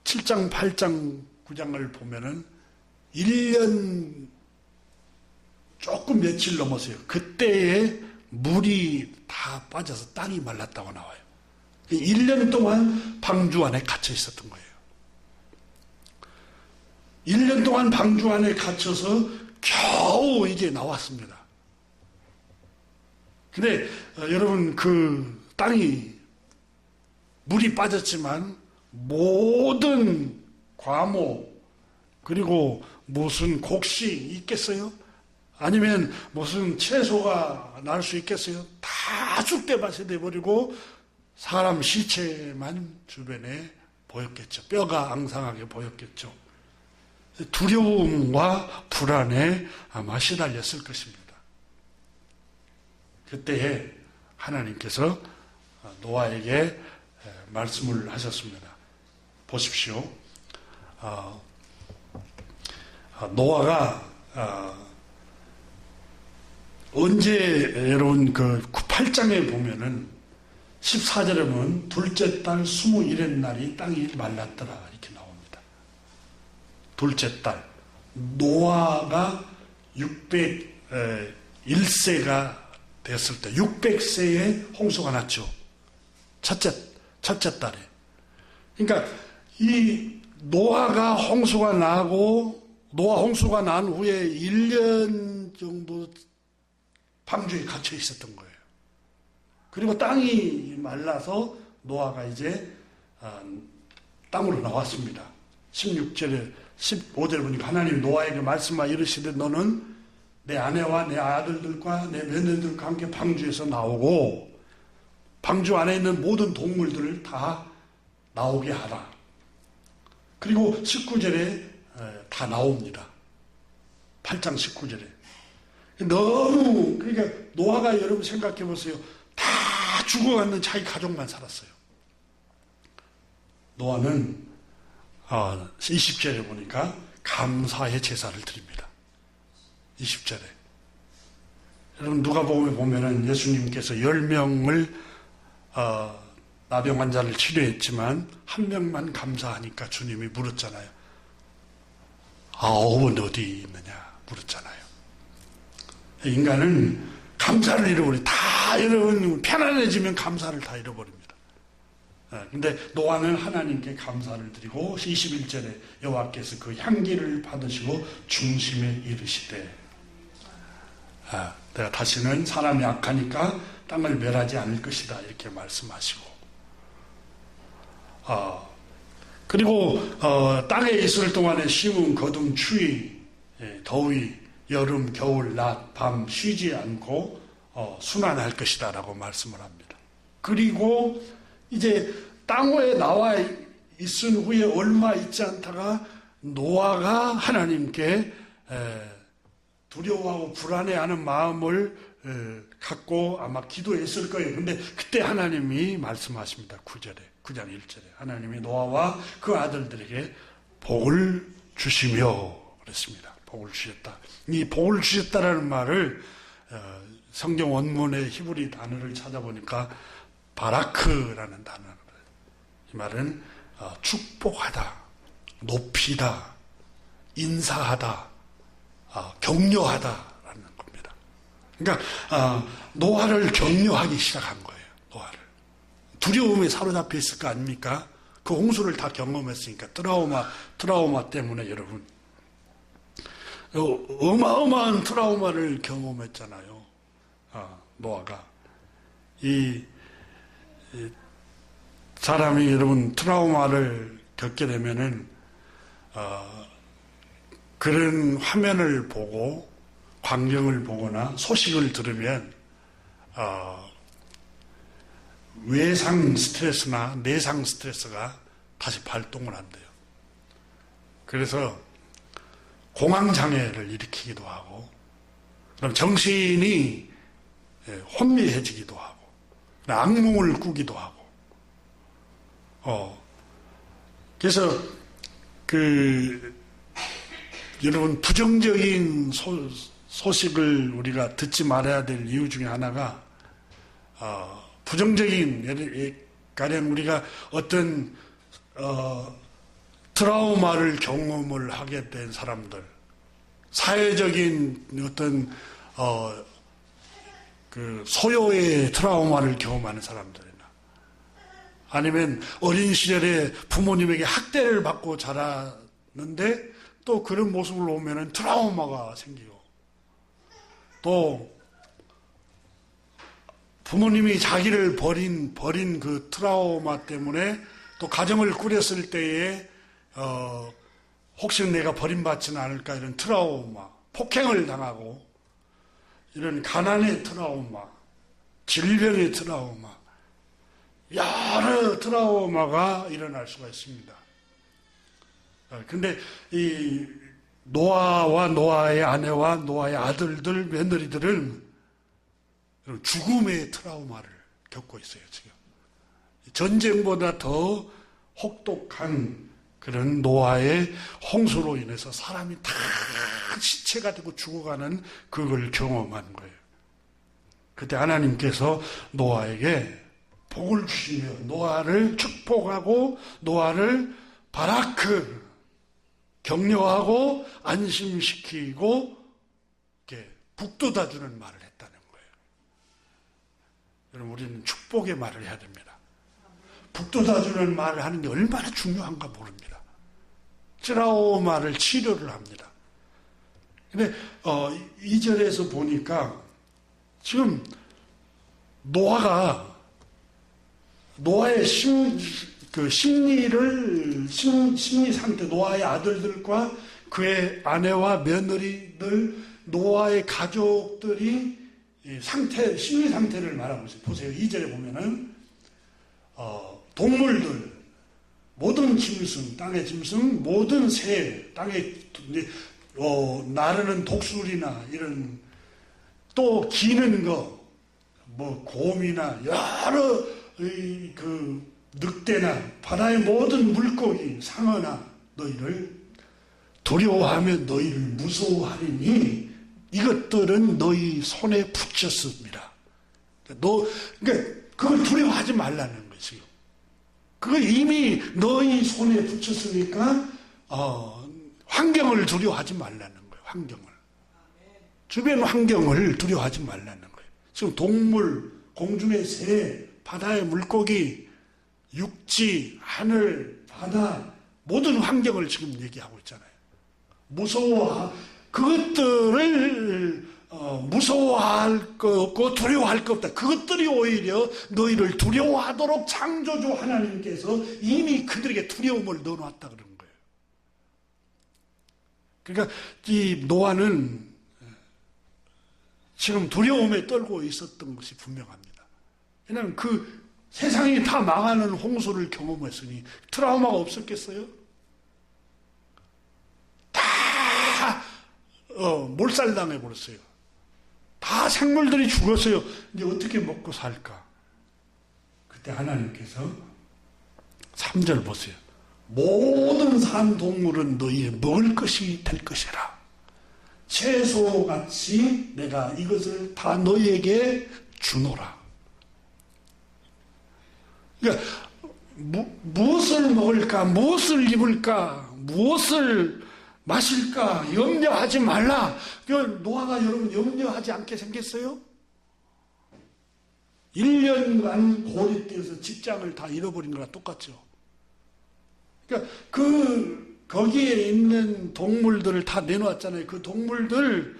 7장, 8장, 9장을 보면은 1년 조금 며칠 넘었어요. 그때에 물이 다 빠져서 땅이 말랐다고 나와요. 1년 동안 방주 안에 갇혀 있었던 거예요. 1년 동안 방주 안에 갇혀서 겨우 이제 나왔습니다. 근데 여러분 그 땅이 물이 빠졌지만 모든 과목 그리고 무슨 곡식 있겠어요? 아니면 무슨 채소가 날 수 있겠어요? 다 쑥대밭이 돼버리고 사람 시체만 주변에 보였겠죠. 뼈가 앙상하게 보였겠죠. 두려움과 불안에 아마 시달렸을 것입니다. 그때에 하나님께서 노아에게 말씀을 하셨습니다. 보십시오. 노아가 언제 여러분 그 8장에 보면은 14절에 보면 둘째 달 21의 날이 땅이 말랐더라 이렇게 나옵니다. 둘째 달 노아가 601세가 됐을 때 600세에 홍수가 났죠. 첫째 달에. 그러니까 이 노아가 홍수가 나고 노아 홍수가 난 후에 1년 정도 방주에 갇혀 있었던 거예요. 그리고 땅이 말라서 노아가 이제 땅으로 나왔습니다. 16절에 15절에 보니까 하나님 노아에게 말씀하여 이르시되 너는 내 아내와 내 아들들과 내 며느리들과 함께 방주에서 나오고 방주 안에 있는 모든 동물들을 다 나오게 하라. 그리고 19절에 다 나옵니다. 8장 19절에. 너무 그러니까 노아가 여러분 생각해 보세요. 다 죽어가는 자기 가족만 살았어요. 노아는 20절에 보니까 감사의 제사를 드립니다. 20절에. 여러분 누가복음에 보면은 예수님께서 10명을 나병 환자를 치료했지만 한 명만 감사하니까 주님이 물었잖아요. 9은 어디 있느냐 물었잖아요. 인간은 감사를 잃어버려. 다 여러분 편안해지면 감사를 다 잃어버립니다. 근데 노아는 하나님께 감사를 드리고 21절에 여호와께서 그 향기를 받으시고 중심에 이르시되 내가 다시는 사람이 악하니까 땅을 멸하지 않을 것이다 이렇게 말씀하시고 그리고 땅에 있을 동안에 심은 거둠 추위 더위 여름 겨울 낮 밤 쉬지 않고 순환할 것이다 라고 말씀을 합니다. 그리고 이제 땅 위에 나와 있은 후에 얼마 있지 않다가 노아가 하나님께 두려워하고 불안해하는 마음을 갖고 아마 기도했을 거예요. 근데 그때 하나님이 말씀하십니다. 9장 1절에 하나님이 노아와 그 아들들에게 복을 주시며 그랬습니다. 복을 주셨다. 이 복을 주셨다라는 말을 성경 원문의 히브리 단어를 찾아보니까 바라크라는 단어예요. 이 말은 축복하다, 높이다, 인사하다, 격려하다라는 겁니다. 그러니까 노아를 격려하기 시작한 거예요. 노아를 두려움에 사로잡혀 있을 거 아닙니까? 그 홍수를 다 경험했으니까 트라우마 때문에 여러분 어마어마한 트라우마를 경험했잖아요. 노아가 이 사람이 여러분 트라우마를 겪게 되면은 그런 화면을 보고 광경을 보거나 소식을 들으면 외상 스트레스나 내상 스트레스가 다시 발동을 한대요. 그래서 공황장애를 일으키기도 하고, 그럼 정신이 혼미해지기도 하고, 악몽을 꾸기도 하고, 그래서 여러분 부정적인 소식을 우리가 듣지 말아야 될 이유 중에 하나가 부정적인 가령 우리가 어떤 트라우마를 경험을 하게 된 사람들, 사회적인 어떤 그 소요의 트라우마를 경험하는 사람들이나 아니면 어린 시절에 부모님에게 학대를 받고 자랐는데 또 그런 모습을 보면은 트라우마가 생기고, 또 부모님이 자기를 버린 그 트라우마 때문에 또 가정을 꾸렸을 때에 혹시 내가 버림받지는 않을까 이런 트라우마, 폭행을 당하고 이런 가난의 트라우마, 질병의 트라우마, 여러 트라우마가 일어날 수가 있습니다. 근데 이 노아와 노아의 아내와 노아의 아들들, 며느리들은 죽음의 트라우마를 겪고 있어요, 지금. 전쟁보다 더 혹독한 그런 노아의 홍수로 인해서 사람이 다 시체가 되고 죽어가는 그걸 경험한 거예요. 그때 하나님께서 노아에게 복을 주시며 노아를 축복하고 노아를 바라크, 격려하고 안심시키고 이렇게 북돋아주는 말을 했다는 거예요. 여러분, 우리는 축복의 말을 해야 됩니다. 북돋아주는 말을 하는 게 얼마나 중요한가 모릅니다. 트라우마를 치료를 합니다. 근데 2절에서 보니까 지금 노아의 심리 상태, 노아의 아들들과 그의 아내와 며느리들, 노아의 가족들이 심리 상태를 말하고 있어요. 보세요. 2절에 보면은 동물들, 모든 짐승, 땅의 짐승, 모든 새, 땅에 나르는 독수리나 이런 또 기는 거, 뭐 곰이나 여러 늑대나 바다의 모든 물고기, 상어나 너희를 두려워하며 너희를 무서워하리니 이것들은 너희 손에 붙였습니다. 그러니까 그걸 두려워하지 말라는 것이요. 그거 이미 너희 손에 붙였으니까 환경을 두려워하지 말라는 거예요. 환경을. 주변 환경을 두려워하지 말라는 거예요. 지금 동물, 공중의 새, 바다의 물고기, 육지, 하늘, 바다 모든 환경을 지금 얘기하고 있잖아요. 그것들을 무서워할 거 없고 두려워할 거 없다. 그것들이 오히려 너희를 두려워하도록 창조주 하나님께서 이미 그들에게 두려움을 넣어놨다 그런 거예요. 그러니까 이 노아는 지금 두려움에 떨고 있었던 것이 분명합니다. 왜냐하면 그 세상이 다 망하는 홍수를 경험했으니 트라우마가 없었겠어요? 다 몰살당해 버렸어요. 다 생물들이 죽었어요. 이제 어떻게 먹고 살까? 그때 하나님께서 3절 보세요. 모든 산 동물은 너희의 먹을 것이 될 것이라. 채소같이 내가 이것을 다 너희에게 주노라. 그러니까 무엇을 먹을까, 무엇을 입을까, 무엇을 마실까 염려하지 말라. 노아가 여러분 염려하지 않게 생겼어요? 1년간 고립되어서 직장을 다 잃어버린 거랑 똑같죠. 그러니까 거기에 있는 동물들을 다 내놓았잖아요. 그 동물들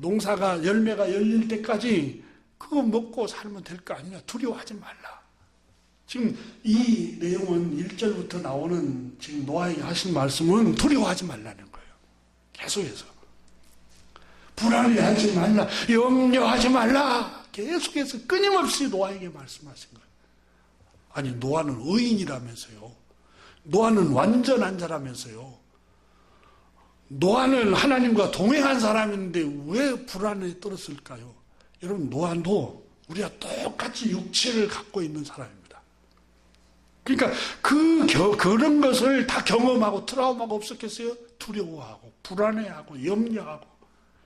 농사가 열매가 열릴 때까지 그거 먹고 살면 될 거 아니냐. 두려워하지 말라. 지금 이 내용은 1절부터 나오는 지금 노아에게 하신 말씀은 두려워하지 말라는 거예요. 계속해서. 불안해하지 말라. 염려하지 말라. 계속해서 끊임없이 노아에게 말씀하신 거예요. 아니 노아는 의인이라면서요. 노아는 완전한 자라면서요. 노아는 하나님과 동행한 사람인데 왜 불안에 떨었을까요? 여러분 노아도 우리가 똑같이 육체를 갖고 있는 사람입니다. 그러니까 그런 것을 다 경험하고 트라우마가 없었겠어요? 두려워하고 불안해하고 염려하고.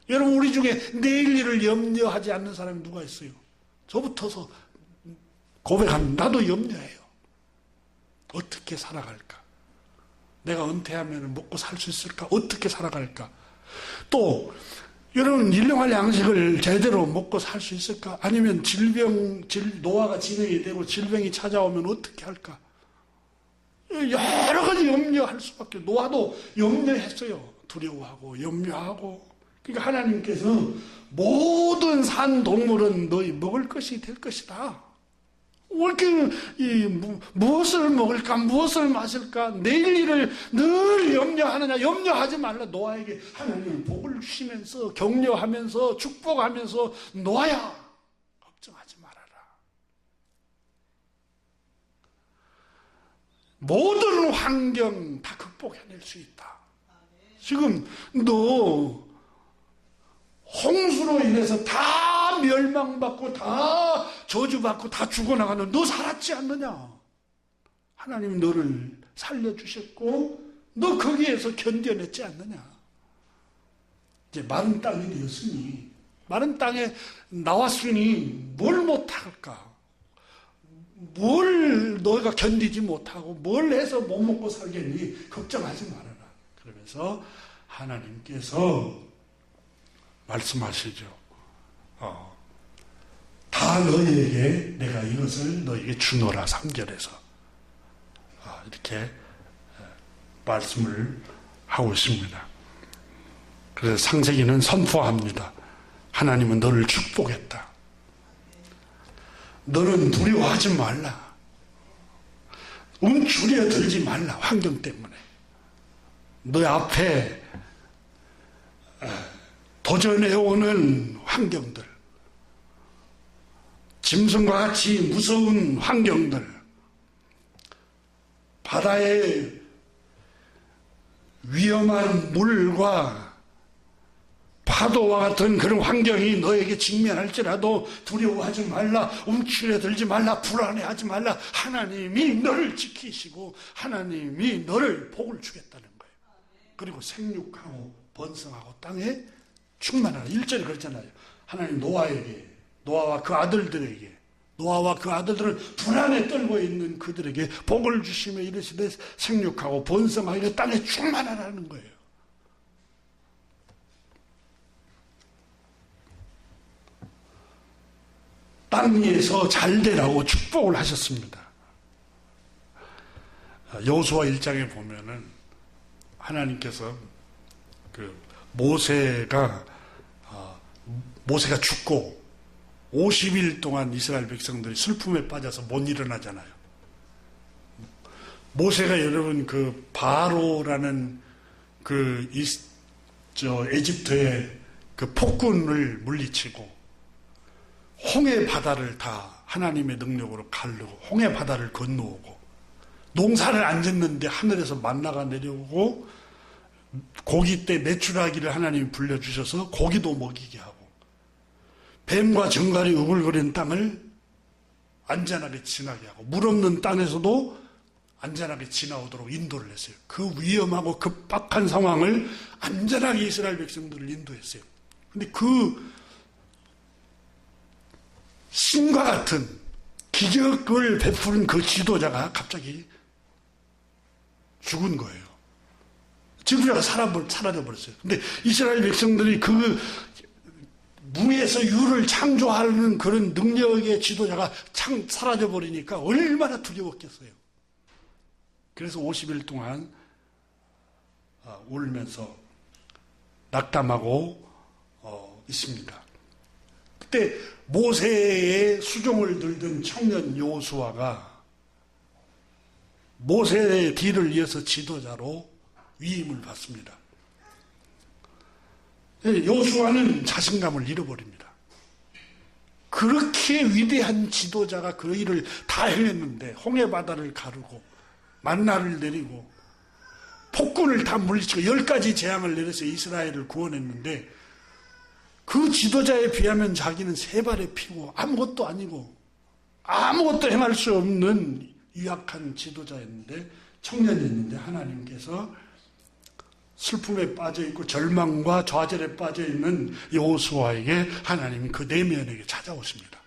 여러분 우리 중에 내일 일을 염려하지 않는 사람이 누가 있어요? 저부터서 고백합니다. 나도 염려해요. 어떻게 살아갈까? 내가 은퇴하면 먹고 살 수 있을까? 어떻게 살아갈까? 또 여러분 일용할 양식을 제대로 먹고 살 수 있을까? 아니면 노화가 진행이 되고 질병이 찾아오면 어떻게 할까? 여러 가지 염려할 수밖에. 노아도 염려했어요. 두려워하고 염려하고. 그러니까 하나님께서 모든 산 동물은 너희 먹을 것이 될 것이다. 왜 이렇게 무엇을 먹을까, 무엇을 마실까, 내일 일을 늘 염려하느냐? 염려하지 말라. 노아에게 하나님은 복을 주시면서 격려하면서 축복하면서 노아야 걱정하지 말아라. 모든 환경 다 극복해낼 수 있다. 지금 너 홍수로 인해서 다 멸망받고 다 저주받고 다 죽어나가는 너 살았지 않느냐? 하나님이 너를 살려주셨고 너 거기에서 견뎌냈지 않느냐? 이제 마른 땅이 되었으니 마른 땅에 나왔으니 뭘 못할까? 뭘 너희가 견디지 못하고 뭘 해서 못 먹고 살겠니? 걱정하지 말아라. 그러면서 하나님께서 말씀하시죠. 다 너희에게 내가 이것을 너희에게 주노라. 3절에서 이렇게 말씀을 하고 있습니다. 그래서 창세기는 선포합니다. 하나님은 너를 축복했다. 너는 두려워하지 말라. 움츠려 들지 말라. 환경 때문에. 너희 앞에 도전해오는 환경들, 짐승과 같이 무서운 환경들, 바다의 위험한 물과 파도와 같은 그런 환경이 너에게 직면할지라도 두려워하지 말라, 움츠려들지 말라, 불안해하지 말라. 하나님이 너를 지키시고 하나님이 너를 복을 주겠다는 거예요. 그리고 생육하고 번성하고 땅에 충만하라. 1절에 그렇잖아요. 하나님 노아와 그 아들들에게, 노아와 그 아들들은 불안에 떨고 있는 그들에게 복을 주시며 이르시되 생육하고 번성하여 땅에 충만하라는 거예요. 땅 위에서 잘 되라고 축복을 하셨습니다. 여호수아 1장에 보면은 하나님께서 모세가 죽고 50일 동안 이스라엘 백성들이 슬픔에 빠져서 못 일어나잖아요. 모세가 여러분 바로라는 에집트의 폭군을 물리치고 홍해 바다를 다 하나님의 능력으로 가르고 홍해 바다를 건너오고 농사를 안 짓는데 하늘에서 만나가 내려오고 고기 때 메추라기를 하나님이 불려주셔서 고기도 먹이게 하고 뱀과 정갈이 우글거리는 땅을 안전하게 지나게 하고 물 없는 땅에서도 안전하게 지나오도록 인도를 했어요. 그 위험하고 급박한 상황을 안전하게 이스라엘 백성들을 인도했어요. 근데 그 신과 같은 기적을 베푸는 그 지도자가 갑자기 죽은 거예요. 지도자가 사라져버렸어요. 근데 이스라엘 백성들이 그 무에서 유를 창조하는 그런 능력의 지도자가 사라져버리니까 얼마나 두려웠겠어요. 그래서 50일 동안 울면서 낙담하고 있습니다. 그때 모세의 수종을 들던 청년 여호수아가 모세의 뒤를 이어서 지도자로 위임을 받습니다. 여호수아는 자신감을 잃어버립니다. 그렇게 위대한 지도자가 그 일을 다 해냈는데 홍해바다를 가르고 만나를 내리고 폭군을 다 물리치고 10가지 재앙을 내려서 이스라엘을 구원했는데 그 지도자에 비하면 자기는 세 발의 피고 아무것도 아니고 아무것도 행할 수 없는 유약한 지도자였는데 청년이었는데 하나님께서 슬픔에 빠져있고 절망과 좌절에 빠져있는 여호수아에게 하나님이 그 내면에게 찾아오십니다.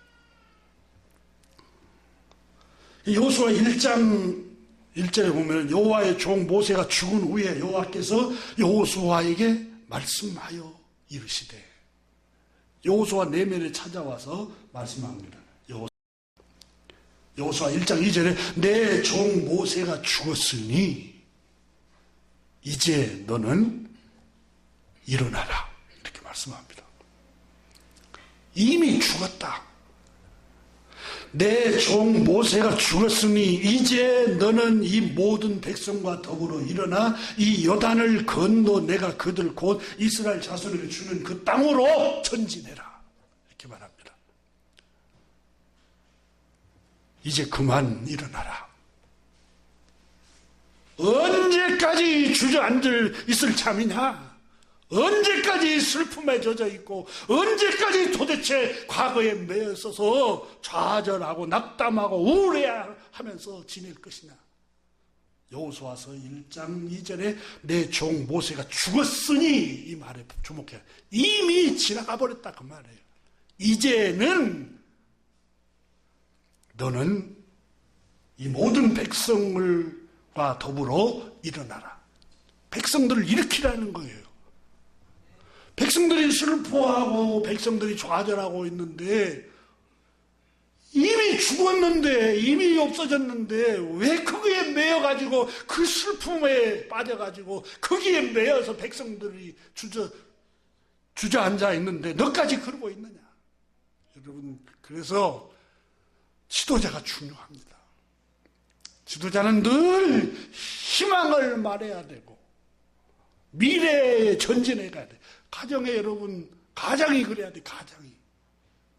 여호수아 1장 1절에 보면 여호와의 종 모세가 죽은 후에 여호와께서 여호수아에게 말씀하여 이르시되 여호수아 내면에 찾아와서 말씀합니다. 여호수아 1장 2절에 내 종 모세가 죽었으니 이제 너는 일어나라 이렇게 말씀합니다. 이미 죽었다. 내 종 모세가 죽었으니 이제 너는 이 모든 백성과 더불어 일어나 이 요단을 건너 내가 그들 곧 이스라엘 자손에게 주는 그 땅으로 전진해라 이렇게 말합니다. 이제 그만 일어나라. 언제까지 주저앉을 있을 참이냐? 언제까지 슬픔에 젖어 있고 언제까지 도대체 과거에 매여 있어서 좌절하고 낙담하고 우울해하면서 지낼 것이냐? 여호수아서 1장 2절에 내 종 모세가 죽었으니 이 말에 주목해야 이미 지나가 버렸다 그 말이에요. 이제는 너는 이 모든 백성과 더불어 일어나라. 백성들을 일으키라는 거예요. 백성들이 슬퍼하고 백성들이 좌절하고 있는데 이미 죽었는데 이미 없어졌는데 왜 거기에 매여가지고 그 슬픔에 빠져가지고 거기에 매여서 백성들이 주저앉아 있는데 너까지 그러고 있느냐. 여러분 그래서 지도자가 중요합니다. 지도자는 늘 희망을 말해야 되고 미래에 전진해 가야 돼. 가정에 여러분 가장이 그래야 돼. 가장이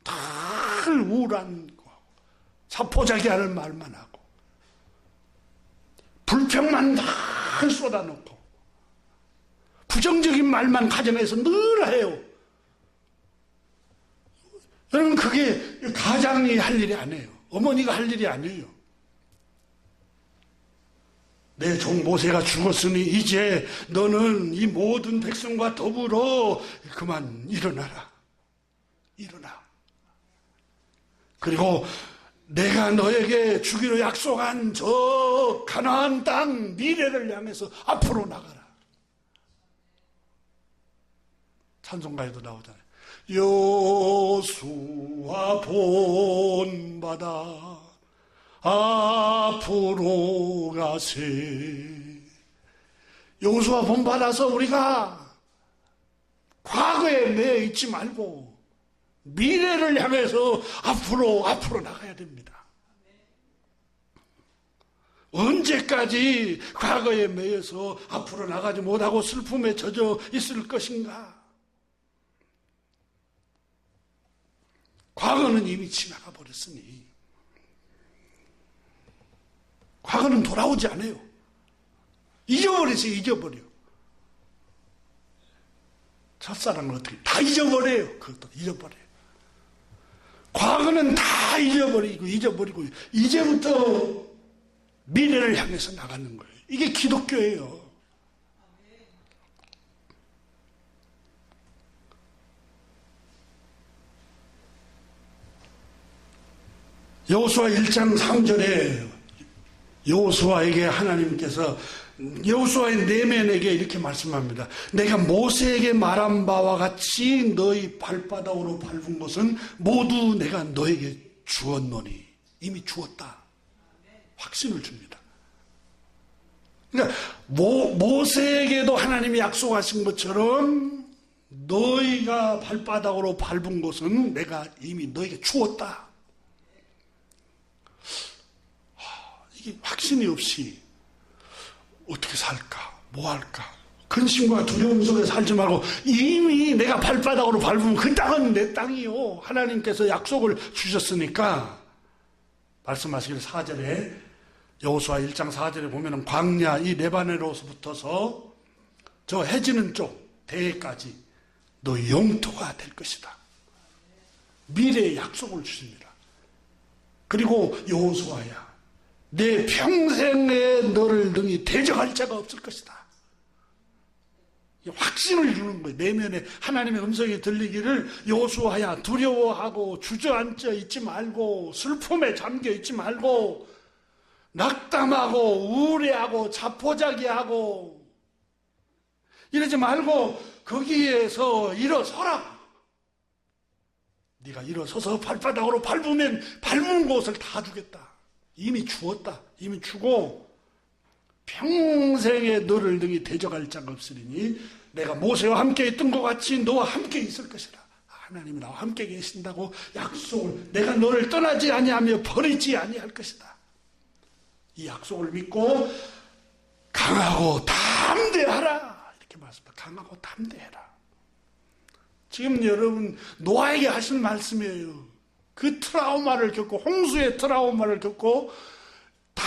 늘 우울한 거 사포자기하는 말만 하고 불평만 늘 쏟아놓고 부정적인 말만 가정에서 늘 해요. 여러분 그게 가장이 할 일이 아니에요. 어머니가 할 일이 아니에요. 내 종 모세가 죽었으니 이제 너는 이 모든 백성과 더불어 그만 일어나라. 일어나. 그리고 내가 너에게 주기로 약속한 저 가나안 땅 미래를 향해서 앞으로 나가라. 찬송가에도 나오잖아요. 여호수아 본받아 앞으로 가세. 여호수아 본받아서 우리가 과거에 매여 있지 말고 미래를 향해서 앞으로 나가야 됩니다. 언제까지 과거에 매여서 앞으로 나가지 못하고 슬픔에 젖어 있을 것인가? 과거는 이미 지나가 버렸으니 과거는 돌아오지 않아요. 잊어버리세요. 잊어버려. 첫사랑을 어떻게 다 잊어버려요. 그것도 잊어버려요. 과거는 다 잊어버리고 이제부터 미래를 향해서 나가는 거예요. 이게 기독교예요. 여호수아 1장 3절에 여호수아에게 하나님께서 여호수아의 내면에게 이렇게 말씀합니다. 내가 모세에게 말한 바와 같이 너희 발바닥으로 밟은 것은 모두 내가 너에게 주었노니. 이미 주었다. 확신을 줍니다. 그러니까 모세에게도 하나님이 약속하신 것처럼 너희가 발바닥으로 밟은 것은 내가 이미 너에게 주었다. 이게 확신이 없이 어떻게 살까? 뭐 할까? 근심과 두려움 속에 살지 말고 이미 내가 발바닥으로 밟으면 그 땅은 내 땅이요. 하나님께서 약속을 주셨으니까 말씀하시길 4절에 여호수아 1장 4절에 보면은 광야 이 레바논으로부터서 저 해지는 쪽 대해까지 너 영토가 될 것이다. 미래의 약속을 주십니다. 그리고 여호수아야 내 평생에 너를 능히 대적할 자가 없을 것이다. 확신을 주는 거예요. 내면에 하나님의 음성이 들리기를 여호수아야 두려워하고 주저앉아 있지 말고 슬픔에 잠겨 있지 말고 낙담하고 우울해하고 자포자기하고 이러지 말고 거기에서 일어서라. 네가 일어서서 발바닥으로 밟으면 밟은 곳을 다 주겠다. 이미 주었다. 이미 주고 평생에 너를 능히 대적할 자가 없으리니 내가 모세와 함께 있던 것 같이 너와 함께 있을 것이라. 하나님이 나와 함께 계신다고 약속을 내가 너를 떠나지 아니하며 버리지 아니할 것이다. 이 약속을 믿고 강하고 담대하라. 이렇게 말씀합니다. 강하고 담대해라. 지금 여러분 노아에게 하신 말씀이에요. 그 트라우마를 겪고 홍수의 트라우마를 겪고 다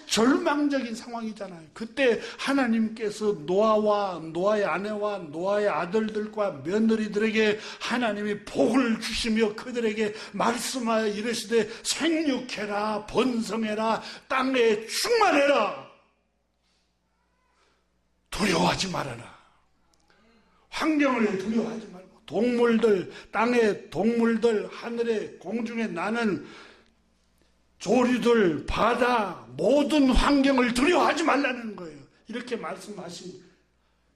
절망적인 상황이잖아요. 그때 하나님께서 노아와 노아의 아내와 노아의 아들들과 며느리들에게 하나님이 복을 주시며 그들에게 말씀하여 이르시되 생육해라 번성해라 땅에 충만해라 두려워하지 말아라. 환경을 두려워하지 말고 동물들, 땅의 동물들, 하늘에 공중에 나는 조류들, 바다, 모든 환경을 두려워하지 말라는 거예요. 이렇게 말씀하신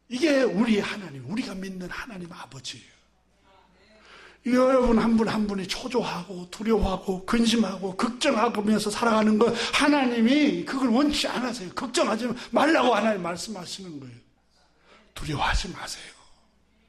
이게 우리 하나님, 우리가 믿는 하나님 아버지예요. 여러분 한 분 한 분이 초조하고 두려워하고 근심하고 걱정하면서 살아가는 거 하나님이 그걸 원치 않으세요. 걱정하지 말라고 하나님 말씀하시는 거예요. 두려워하지 마세요.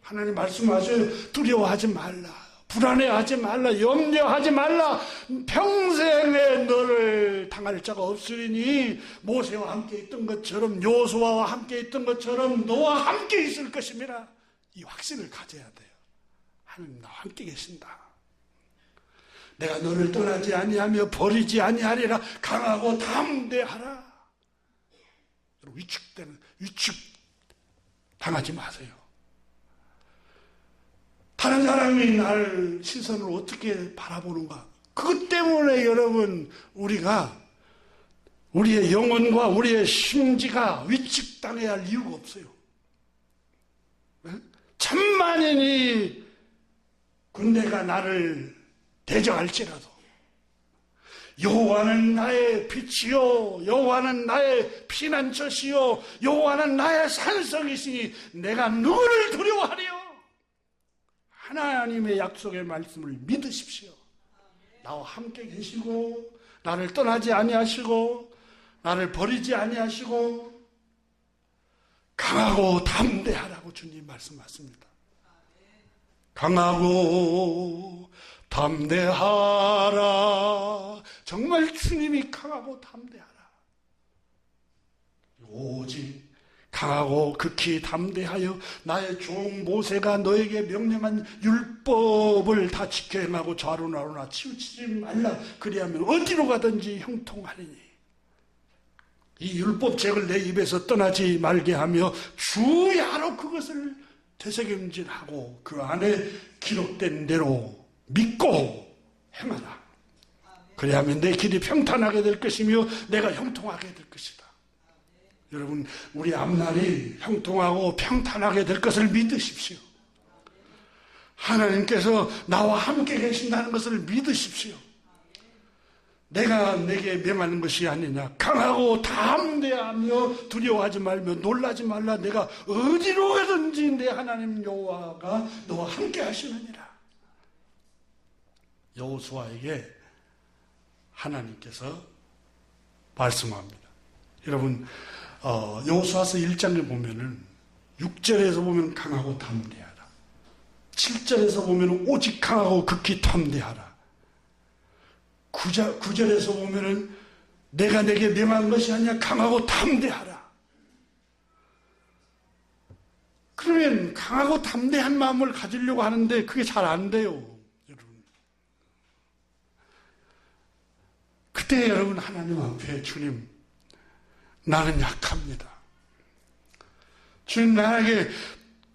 하나님 말씀하셔요. 두려워하지 말라. 불안해하지 말라. 염려하지 말라. 평생에 너를 당할 자가 없으리니 모세와 함께 있던 것처럼 여호수아와 함께 있던 것처럼 너와 함께 있을 것입니다. 이 확신을 가져야 돼요. 하나님 나와 함께 계신다. 내가 너를 떠나지 아니하며 버리지 아니하리라. 강하고 담대하라. 위축 당하지 마세요. 다른 사람이 나를 시선을 어떻게 바라보는가. 그것 때문에 여러분 우리가 우리의 영혼과 우리의 심지가 위축당해야 할 이유가 없어요. 천만인이 군대가 나를 대적할지라도 여호와는 나의 빛이요 여호와는 나의 피난처시요 여호와는 나의 산성이시니 내가 누구를 두려워하리요. 하나님의 약속의 말씀을 믿으십시오. 나와 함께 계시고 나를 떠나지 아니하시고 나를 버리지 아니하시고 강하고 담대하라고 주님 말씀하십니다. 강하고 담대하라. 정말 주님이 강하고 담대하라. 오직 강하고 극히 담대하여 나의 종 모세가 너에게 명령한 율법을 다 지켜 행하고 좌로나로나 치우치지 말라. 그리하면 어디로 가든지 형통하리니. 이 율법책을 내 입에서 떠나지 말게 하며 주야로 그것을 되새김질하고 그 안에 기록된 대로 믿고 행하라. 그래야만 내 길이 평탄하게 될 것이며 내가 형통하게 될 것이다. 여러분, 우리 앞날이 형통하고 평탄하게 될 것을 믿으십시오. 하나님께서 나와 함께 계신다는 것을 믿으십시오. 내가 내게 명하는 것이 아니냐. 강하고 담대하며 두려워하지 말며 놀라지 말라. 내가 어디로 가든지 내 하나님 여호와가 너와 함께 하시느니라. 여호수아에게 하나님께서 말씀합니다. 여러분, 여호수아서 1장에 보면은 6절에서 보면 강하고 담대하라. 7절에서 보면 오직 강하고 극히 담대하라. 9절에서 보면은 내가 내게 명한 것이 아니라 강하고 담대하라. 그러면 강하고 담대한 마음을 가지려고 하는데 그게 잘 안 돼요, 여러분. 그때 여러분 하나님 앞에 주님, 나는 약합니다. 주님 나에게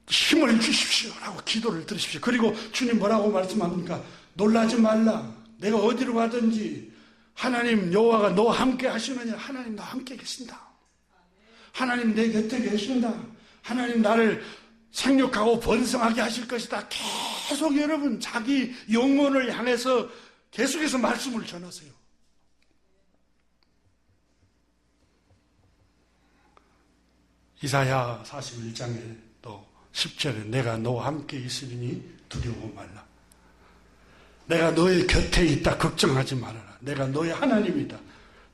힘을 주십시오 라고 기도를 드리십시오. 그리고 주님 뭐라고 말씀합니까? 놀라지 말라. 내가 어디로 가든지 하나님 여호와가 너와 함께 하시느냐. 하나님 너와 함께 계신다. 하나님 내 곁에 계신다. 하나님 나를 생육하고 번성하게 하실 것이다. 계속 여러분 자기 영혼을 향해서 계속해서 말씀을 전하세요. 이사야 41장에 또 10절에 내가 너와 함께 있으리니 두려워 말라. 내가 너의 곁에 있다. 걱정하지 말아라. 내가 너의 하나님이다.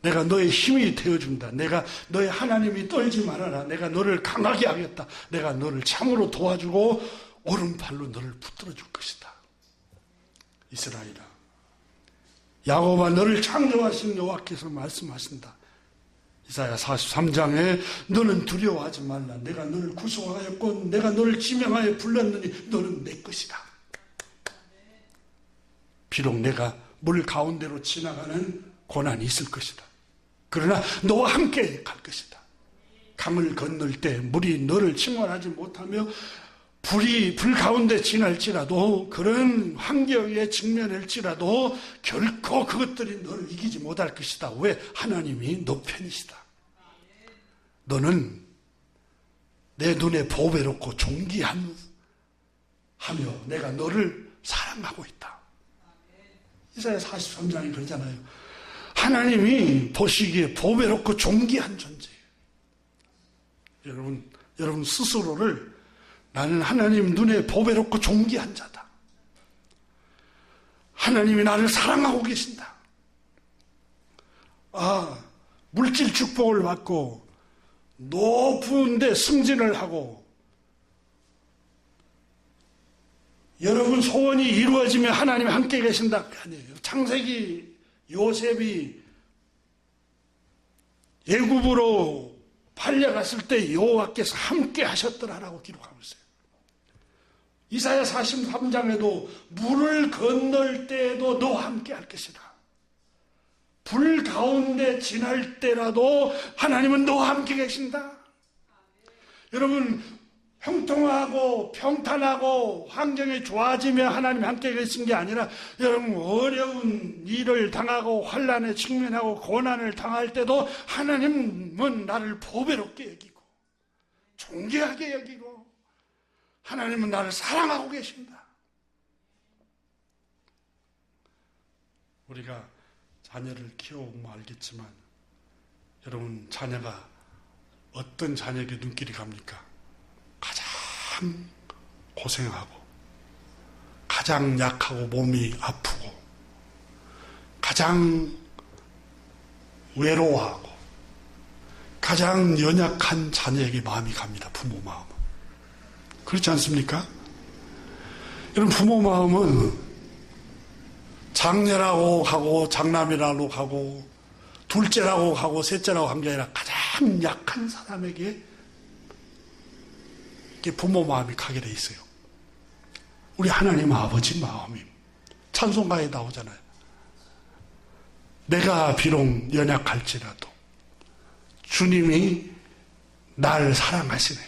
내가 너의 힘이 되어준다. 내가 너의 하나님이 떨지 말아라. 내가 너를 강하게 하겠다. 내가 너를 참으로 도와주고 오른팔로 너를 붙들어 줄 것이다. 이스라엘아, 야곱아, 너를 창조하신 여호와께서 말씀하신다. 이사야 43장에 너는 두려워하지 말라. 내가 너를 구속하였고 내가 너를 지명하여 불렀느니 너는 내 것이다. 비록 내가 물 가운데로 지나가는 고난이 있을 것이다. 그러나 너와 함께 갈 것이다. 강을 건널 때 물이 너를 침몰하지 못하며 불 가운데 지날지라도 그런 환경에 직면할지라도 결코 그것들이 너를 이기지 못할 것이다. 왜? 하나님이 너 편이시다. 너는 내 눈에 보배롭고 존귀하며 내가 너를 사랑하고 있다. 이사야 43장이 그러잖아요. 하나님이 보시기에 보배롭고 존귀한 존재예요. 여러분 스스로를 나는 하나님 눈에 보배롭고 존귀한 자다. 하나님이 나를 사랑하고 계신다. 물질 축복을 받고 높은 데 승진을 하고 여러분 소원이 이루어지면 하나님이 함께 계신다. 아니에요. 창세기 요셉이 애굽으로 팔려갔을 때 여호와께서 함께 하셨더라라고 기록하고 있어요. 이사야 43장에도 물을 건널 때에도 너와 함께 할 것이다. 불 가운데 지날 때라도 하나님은 너와 함께 계신다. 여러분 형통하고 평탄하고 환경이 좋아지며 하나님 함께 계신 게 아니라 여러분 어려운 일을 당하고 환난에 직면하고 고난을 당할 때도 하나님은 나를 보배롭게 여기고 존귀하게 여기고 하나님은 나를 사랑하고 계신다. 우리가 자녀를 키워보면 알겠지만 여러분 자녀가 어떤 자녀에게 눈길이 갑니까? 가장 고생하고 가장 약하고 몸이 아프고 가장 외로워하고 가장 연약한 자녀에게 마음이 갑니다. 부모 마음은. 그렇지 않습니까? 여러분 부모 마음은 장녀라고 하고 장남이라고 하고 둘째라고 하고 셋째라고 한 게 아니라 가장 약한 사람에게 부모 마음이 가게 돼 있어요. 우리 하나님 아버지 마음이 찬송가에 나오잖아요. 내가 비록 연약할지라도 주님이 날 사랑하시네.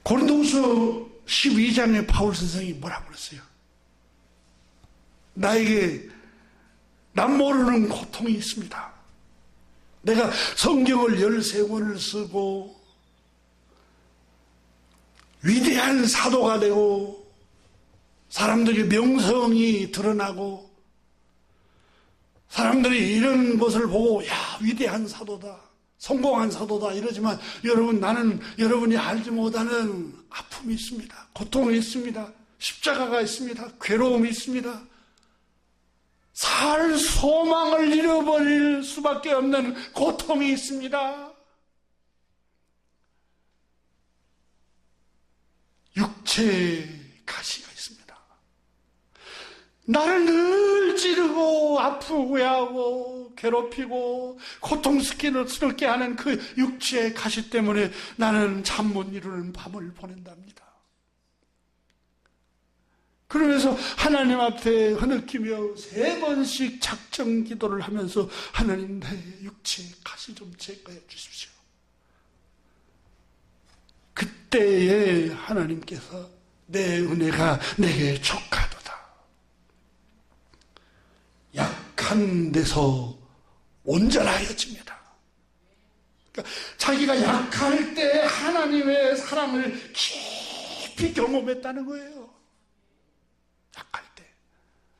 고린도후서 12장에 바울 선생이 뭐라고 그랬어요? 나에게 남 모르는 고통이 있습니다. 내가 성경을 13권을 쓰고 위대한 사도가 되고 사람들의 명성이 드러나고 사람들이 이런 것을 보고 야, 위대한 사도다, 성공한 사도다 이러지만 여러분, 나는 여러분이 알지 못하는 아픔이 있습니다. 고통이 있습니다. 십자가가 있습니다. 괴로움이 있습니다. 살 소망을 잃어버릴 수밖에 없는 고통이 있습니다. 육체의 가시가 있습니다. 나를 늘 찌르고 아프게 하고 괴롭히고 고통스럽게 하는 그 육체의 가시 때문에 나는 잠 못 이루는 밤을 보낸답니다. 그러면서 하나님 앞에 흐느끼며 3번씩 작정 기도를 하면서 하나님, 내 육체의 가시 좀 제거해 주십시오. 그때에 하나님께서 내 은혜가 내게 족하도다. 약한 데서 온전하여집니다. 그러니까 자기가 약할 때 하나님의 사랑을 깊이 경험했다는 거예요. 약할 때.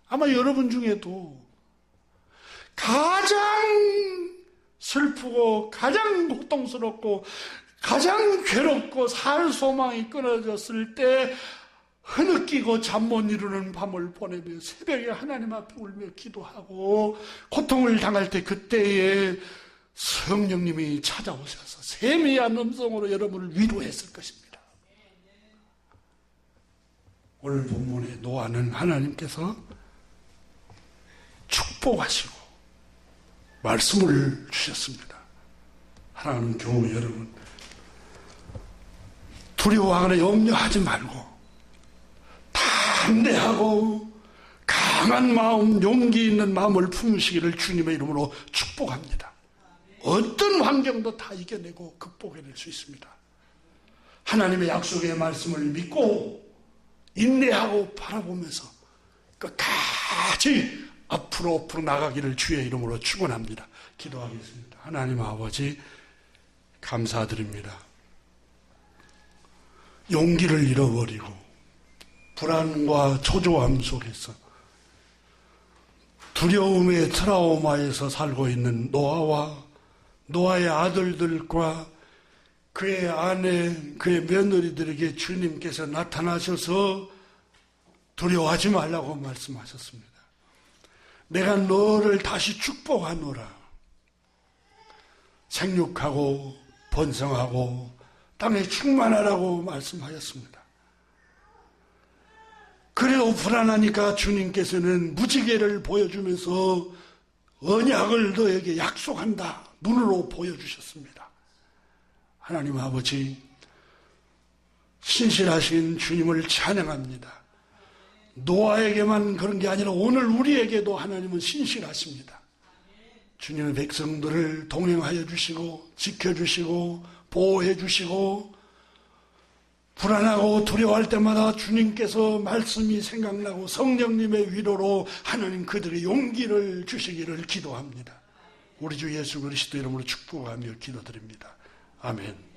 아마 여러분 중에도 가장 슬프고 가장 고통스럽고 가장 괴롭고 살 소망이 끊어졌을 때 흐느끼고 잠 못 이루는 밤을 보내며 새벽에 하나님 앞에 울며 기도하고 고통을 당할 때 그때에 성령님이 찾아오셔서 세미한 음성으로 여러분을 위로했을 것입니다. 오늘 본문의 노아는 하나님께서 축복하시고 말씀을 주셨습니다. 사랑하는 교우 여러분, 두려워하거나 염려하지 말고 담대하고 강한 마음, 용기 있는 마음을 품으시기를 주님의 이름으로 축복합니다. 어떤 환경도 다 이겨내고 극복해낼 수 있습니다. 하나님의 약속의 말씀을 믿고 인내하고 바라보면서 끝까지 앞으로 나가기를 주의 이름으로 축원합니다. 기도하겠습니다. 하나님 아버지, 감사드립니다. 용기를 잃어버리고 불안과 초조함 속에서 두려움의 트라우마에서 살고 있는 노아와 노아의 아들들과 그의 아내, 그의 며느리들에게 주님께서 나타나셔서 두려워하지 말라고 말씀하셨습니다. 내가 너를 다시 축복하노라. 생육하고 번성하고 땅에 충만하라고 말씀하셨습니다. 그래도 불안하니까 주님께서는 무지개를 보여주면서 언약을 너에게 약속한다. 눈으로 보여주셨습니다. 하나님 아버지, 신실하신 주님을 찬양합니다. 노아에게만 그런 게 아니라 오늘 우리에게도 하나님은 신실하십니다. 주님의 백성들을 동행하여 주시고 지켜주시고 보호해 주시고 불안하고 두려워할 때마다 주님께서 말씀이 생각나고 성령님의 위로로 하나님 그들의 용기를 주시기를 기도합니다. 우리 주 예수 그리스도 이름으로 축복하며 기도드립니다. 아멘.